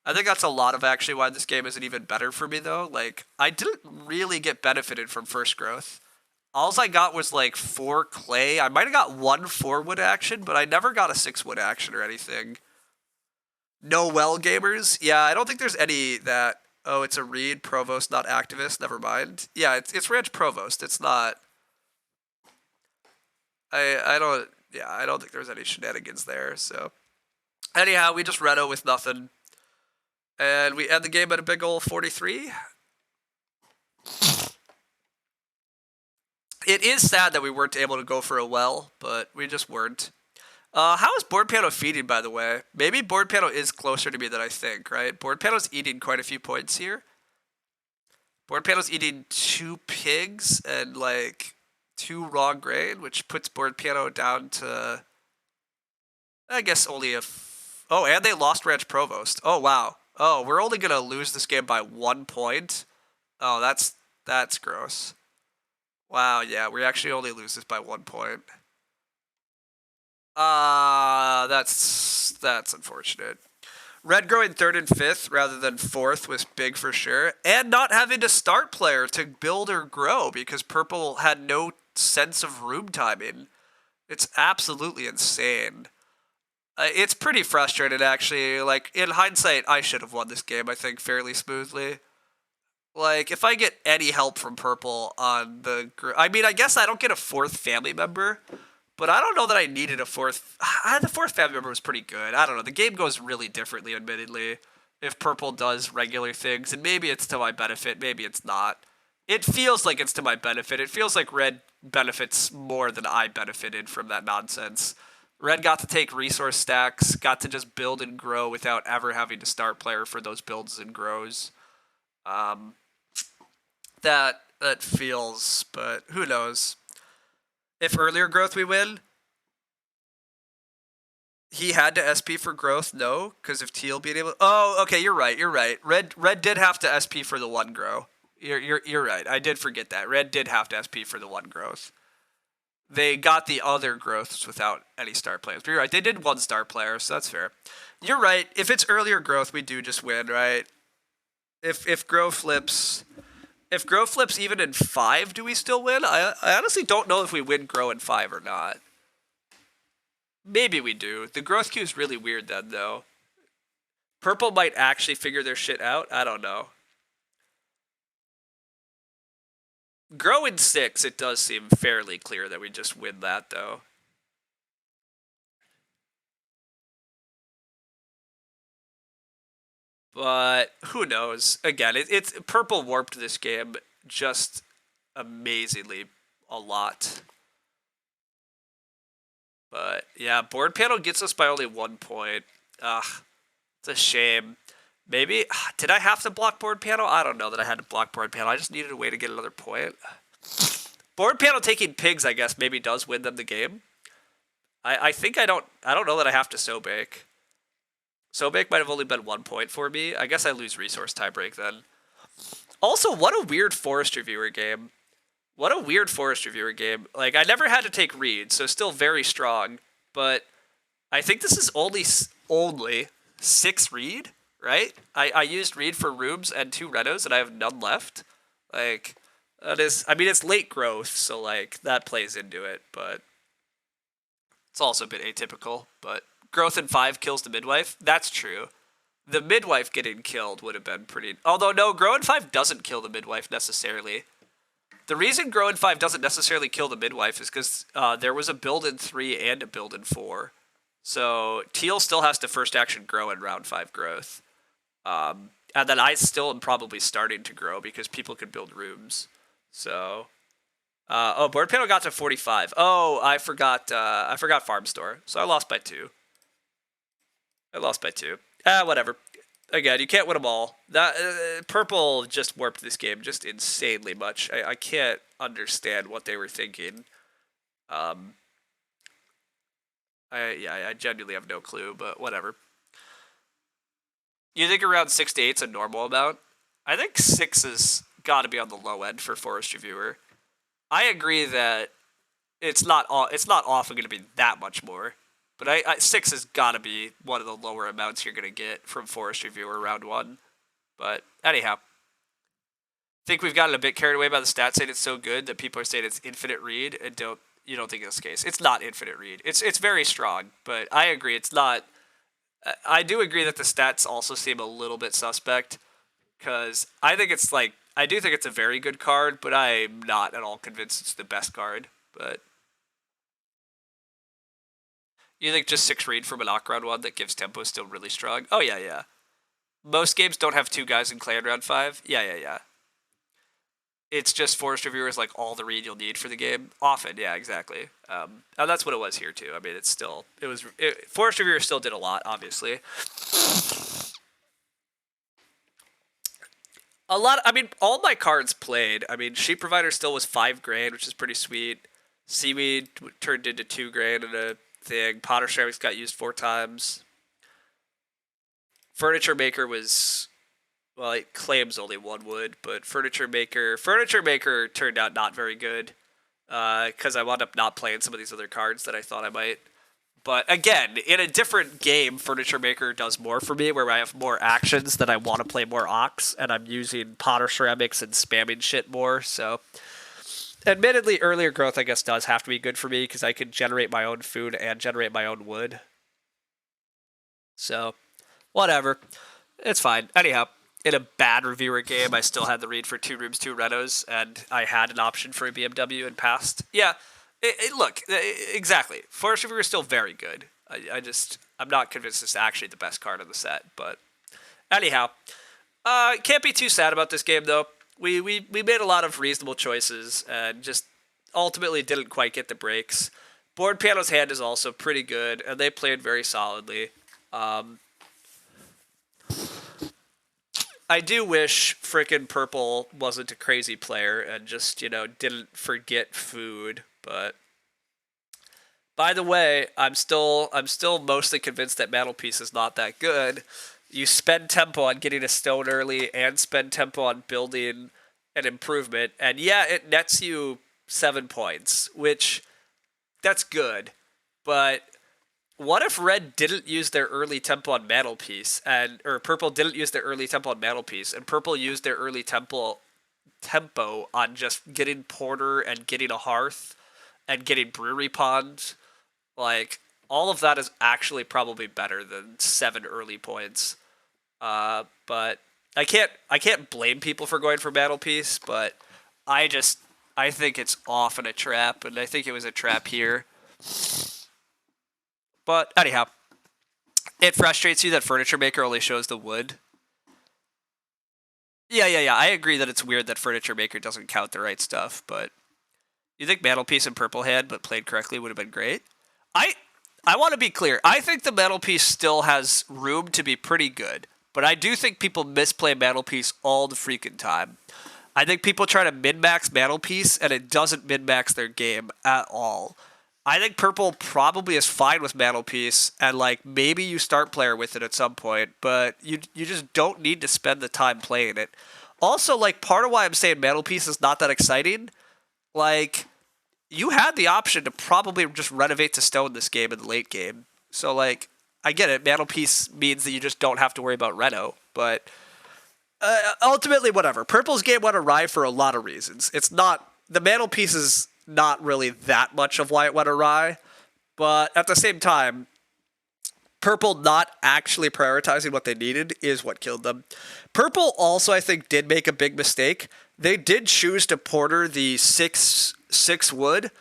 I think that's a lot of actually why this game isn't even better for me though. Like I didn't really get benefited from first growth. Alls I got was like 4 clay. I might have got 1 4 wood action, but I never got a 6 wood action or anything. No well gamers. Yeah, I don't think there's any that. Oh, it's a read provost, not activist. Never mind. Yeah, it's ranch provost. It's not. I don't. Yeah, I don't think there's any shenanigans there. So anyhow, we just reno with nothing, and we end the game at a big ol' 43. It is sad that we weren't able to go for a well, but we just weren't. How is board piano feeding, by the way? Maybe board piano is closer to me than I think, right? Board piano's eating quite a few points here. Board piano's eating 2 pigs and like 2 raw grain, which puts board piano down to, I guess, only a. Oh, and they lost ranch provost. Oh wow. Oh, we're only gonna lose this game by 1 point. Oh, that's gross. Wow, yeah, we actually only lose this by 1 point. That's unfortunate. Red growing third and fifth rather than fourth was big for sure, and not having to start player to build or grow because purple had no sense of room timing. It's absolutely insane. It's pretty frustrating actually. Like in hindsight, I should have won this game. I think fairly smoothly. Like if I get any help from purple on the, I mean, I guess I don't get a fourth family member. But I don't know that I needed a fourth. The fourth family member was pretty good. I don't know. The game goes really differently, admittedly, if purple does regular things. And maybe it's to my benefit. Maybe it's not. It feels like it's to my benefit. It feels like red benefits more than I benefited from that nonsense. Red got to take resource stacks, got to just build and grow without ever having to start player for those builds and grows. Um, that feels, but who knows? If earlier growth we win, he had to SP for growth, no, because of teal being able. Oh, okay, you're right. You're right. Red did have to SP for the 1 grow. You're right. I did forget that. Red did have to SP for the 1 growth. They got the other growths without any star players. But you're right. They did 1 star player, so that's fair. You're right. If it's earlier growth, we do just win, right? If grow flips. If grow flips even in 5, do we still win? I honestly don't know if we win grow in 5 or not. Maybe we do. The growth queue is really weird then, though. Purple might actually figure their shit out. I don't know. Grow in 6, it does seem fairly clear that we just win that, though. But who knows? Again, it's purple warped this game just amazingly a lot. But yeah, board panel gets us by only 1 point. Ugh, it's a shame. Maybe did I have to block board panel? I don't know that I had to block board panel. I just needed a way to get another point. Board panel taking pigs, I guess, maybe does win them the game. I think I don't know that I have to so bake. So bake might have only been 1 point for me. I guess I lose resource tiebreak then. Also, what a weird forest reviewer game. What a weird forest reviewer game. Like, I never had to take read, so still very strong. But I think this is only 6 read, right? I used read for rooms and 2 renos, and I have none left. Like, that is, I mean, it's late growth, so, like, that plays into it, but it's also a bit atypical. But growth in 5 kills the midwife. That's true. The midwife getting killed would have been pretty. Although no, Grow in 5 doesn't kill the midwife necessarily. The reason Grow in 5 doesn't necessarily kill the midwife is because there was a build in 3 and a build in 4. So Teal still has to first action grow in round 5 growth. And then I still am probably starting to grow because people could build rooms. So, board panel got to 45. Oh, I forgot farm store. So I lost by 2. Whatever. Again, you can't win them all. That purple just warped this game just insanely much. I can't understand what they were thinking. I genuinely have no clue, but whatever. You think around 6 to 8 is a normal amount? I think 6 has got to be on the low end for Forest Reviewer. I agree that it's not often going to be that much more, but 6 has got to be one of the lower amounts you're going to get from Forest Reviewer round 1. But anyhow, I think we've gotten a bit carried away by the stats saying it's so good that people are saying it's infinite read, and you don't think it's the case. It's not infinite read. It's very strong, but I agree it's not. I do agree that the stats also seem a little bit suspect, because I do think it's a very good card, but I'm not at all convinced it's the best card. But you think just 6 read from an Ock round 1 that gives tempo is still really strong? Oh yeah. Most games don't have 2 guys in clan round 5. Yeah. It's just Forest Reviewer is like all the read you'll need for the game. Often, yeah, exactly. And that's what it was here too. I mean, Forest Reviewer still did a lot, obviously. All my cards played. I mean, Sheep Provider still was $5,000, which is pretty sweet. Seaweed turned into $2,000 in a thing. Potter Ceramics got used 4 times. Furniture Maker was... Well, it claims only 1 wood, but Furniture Maker turned out not very good, because I wound up not playing some of these other cards that I thought I might. But again, in a different game, Furniture Maker does more for me, where I have more actions that I want to play more Ox, and I'm using Potter Ceramics and spamming shit more. So, admittedly, earlier growth, I guess, does have to be good for me, because I can generate my own food and generate my own wood. So, whatever. It's fine. Anyhow. In a bad reviewer game, I still had the read for 2 rooms, 2 renos, and I had an option for a BMW and passed. Yeah, look, exactly. Forest Reviewer is still very good. I'm not convinced it's actually the best card in the set, but anyhow, can't be too sad about this game though. We made a lot of reasonable choices and just ultimately didn't quite get the breaks. Board Piano's hand is also pretty good, and they played very solidly. I do wish frickin' Purple wasn't a crazy player and just, didn't forget food, but... By the way, I'm still mostly convinced that Mantelpiece is not that good. You spend tempo on getting a stone early and spend tempo on building an improvement, and yeah, it nets you 7 points, which, that's good, but... What if Red didn't use their early tempo on Mantelpiece, or Purple didn't use their early tempo on Mantelpiece, and Purple used their early tempo on just getting Porter and getting a Hearth and getting Brewery Pond? Like, all of that is actually probably better than 7 early points. But I can't blame people for going for Mantelpiece, but I think it's often a trap, and I think it was a trap here. But anyhow, it frustrates you that Furniture Maker only shows the wood. Yeah. I agree that it's weird that Furniture Maker doesn't count the right stuff, but you think Mantelpiece and Purple Hand, but played correctly, would have been great? I want to be clear. I think the Mantelpiece still has room to be pretty good, but I do think people misplay Mantelpiece all the freaking time. I think people try to min-max Mantelpiece, and it doesn't min-max their game at all. I think Purple probably is fine with Mantelpiece, and maybe you start player with it at some point, but you just don't need to spend the time playing it. Also, part of why I'm saying Mantelpiece is not that exciting, you had the option to probably just renovate to stone this game in the late game. So I get it, Mantelpiece means that you just don't have to worry about reno, but ultimately, whatever. Purple's game went awry for a lot of reasons. The Mantelpiece is not really that much of why it went awry, but at the same time, Purple not actually prioritizing what they needed is what killed them. Purple also, I think, did make a big mistake. They did choose to porter the six wood.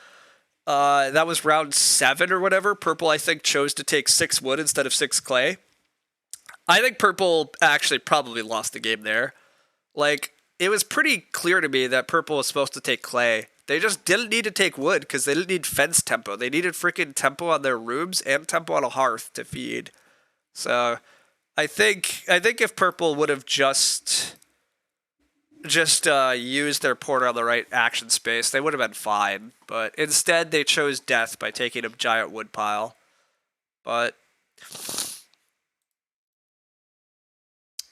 That was round 7 or whatever. Purple, I think, chose to take 6 wood instead of 6 clay. I think Purple actually probably lost the game there. Like, it was pretty clear to me that Purple was supposed to take clay. They just didn't need to take wood because they didn't need fence tempo. They needed freaking tempo on their rooms and tempo on a hearth to feed. So, I think if Purple would have just used their porter on the right action space, they would have been fine. But instead, they chose death by taking a giant wood pile. But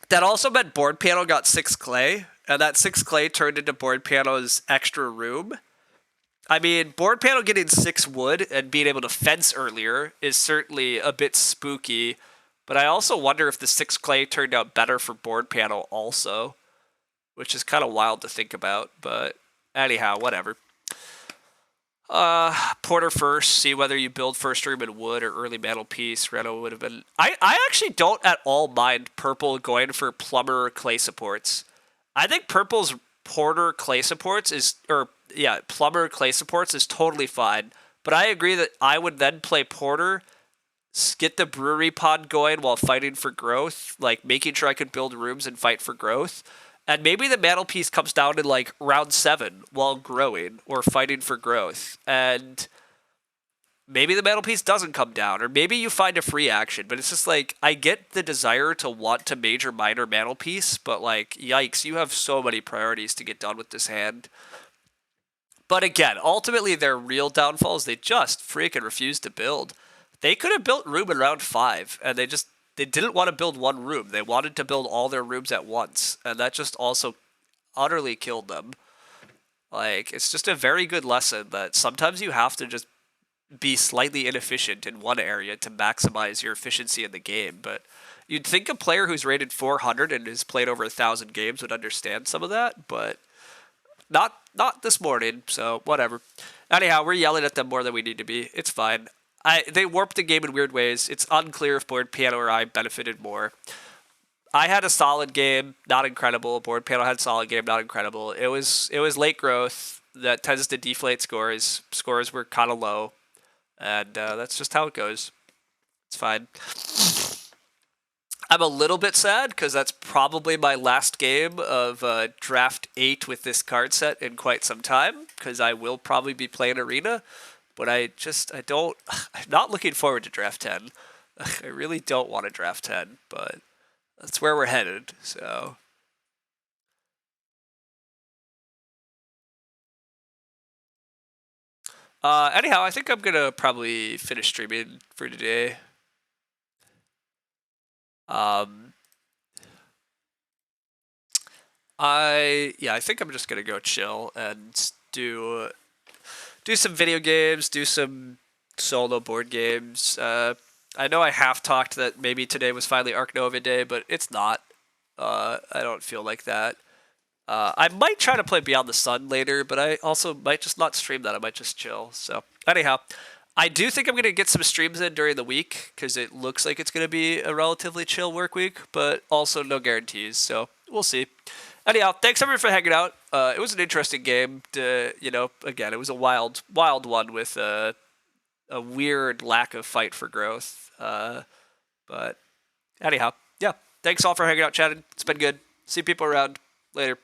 that also meant board panel got 6 clay, and that 6 clay turned into board panel's extra room. I mean, board panel getting 6 wood and being able to fence earlier is certainly a bit spooky, but I also wonder if the 6 clay turned out better for board panel also, which is kind of wild to think about, but anyhow, whatever. Porter first, see whether you build first room in wood or early metal piece. Reno would have been... I actually don't at all mind Purple going for plumber clay supports. I think Purple's Porter clay supports is... plumber clay supports is totally fine. But I agree that I would then play Porter, get the brewery pod going while fighting for growth, like making sure I could build rooms and fight for growth. And maybe the mantelpiece comes down in like round 7 while growing or fighting for growth. And maybe the mantelpiece doesn't come down, or maybe you find a free action. But it's just like, I get the desire to want to major minor mantelpiece, but like, yikes, you have so many priorities to get done with this hand. But again, ultimately their real downfall is they just freaking refused to build. They could have built room in round 5, and they didn't want to build one room. They wanted to build all their rooms at once, and that just also utterly killed them. Like, it's just a very good lesson that sometimes you have to just be slightly inefficient in one area to maximize your efficiency in the game. But you'd think a player who's rated 400 and has played over 1,000 games would understand some of that, but not this morning, so whatever. Anyhow, we're yelling at them more than we need to be. It's fine. They warped the game in weird ways. It's unclear if board panel or I benefited more. I had a solid game, not incredible. Board panel had a solid game, not incredible. It was late growth that tends to deflate scores. Scores were kind of low, and that's just how it goes. It's fine. I'm a little bit sad because that's probably my last game of Draft 8 with this card set in quite some time, because I will probably be playing Arena. But I'm not looking forward to Draft 10. I really don't want to Draft 10, but that's where we're headed, so. Anyhow, I think I'm going to probably finish streaming for today. I think I'm just going to go chill and do some video games, do some solo board games. I know I half talked that maybe today was finally Ark Nova Day, but it's not. I don't feel like that. I might try to play Beyond the Sun later, but I also might just not stream that. I might just chill. So anyhow, I do think I'm going to get some streams in during the week because it looks like it's going to be a relatively chill work week, but also no guarantees. So we'll see. Anyhow, thanks everyone for hanging out. It was an interesting game. Again, it was a wild one with a weird lack of fight for growth. But anyhow, yeah. Thanks all for hanging out, chatting. It's been good. See people around. Later.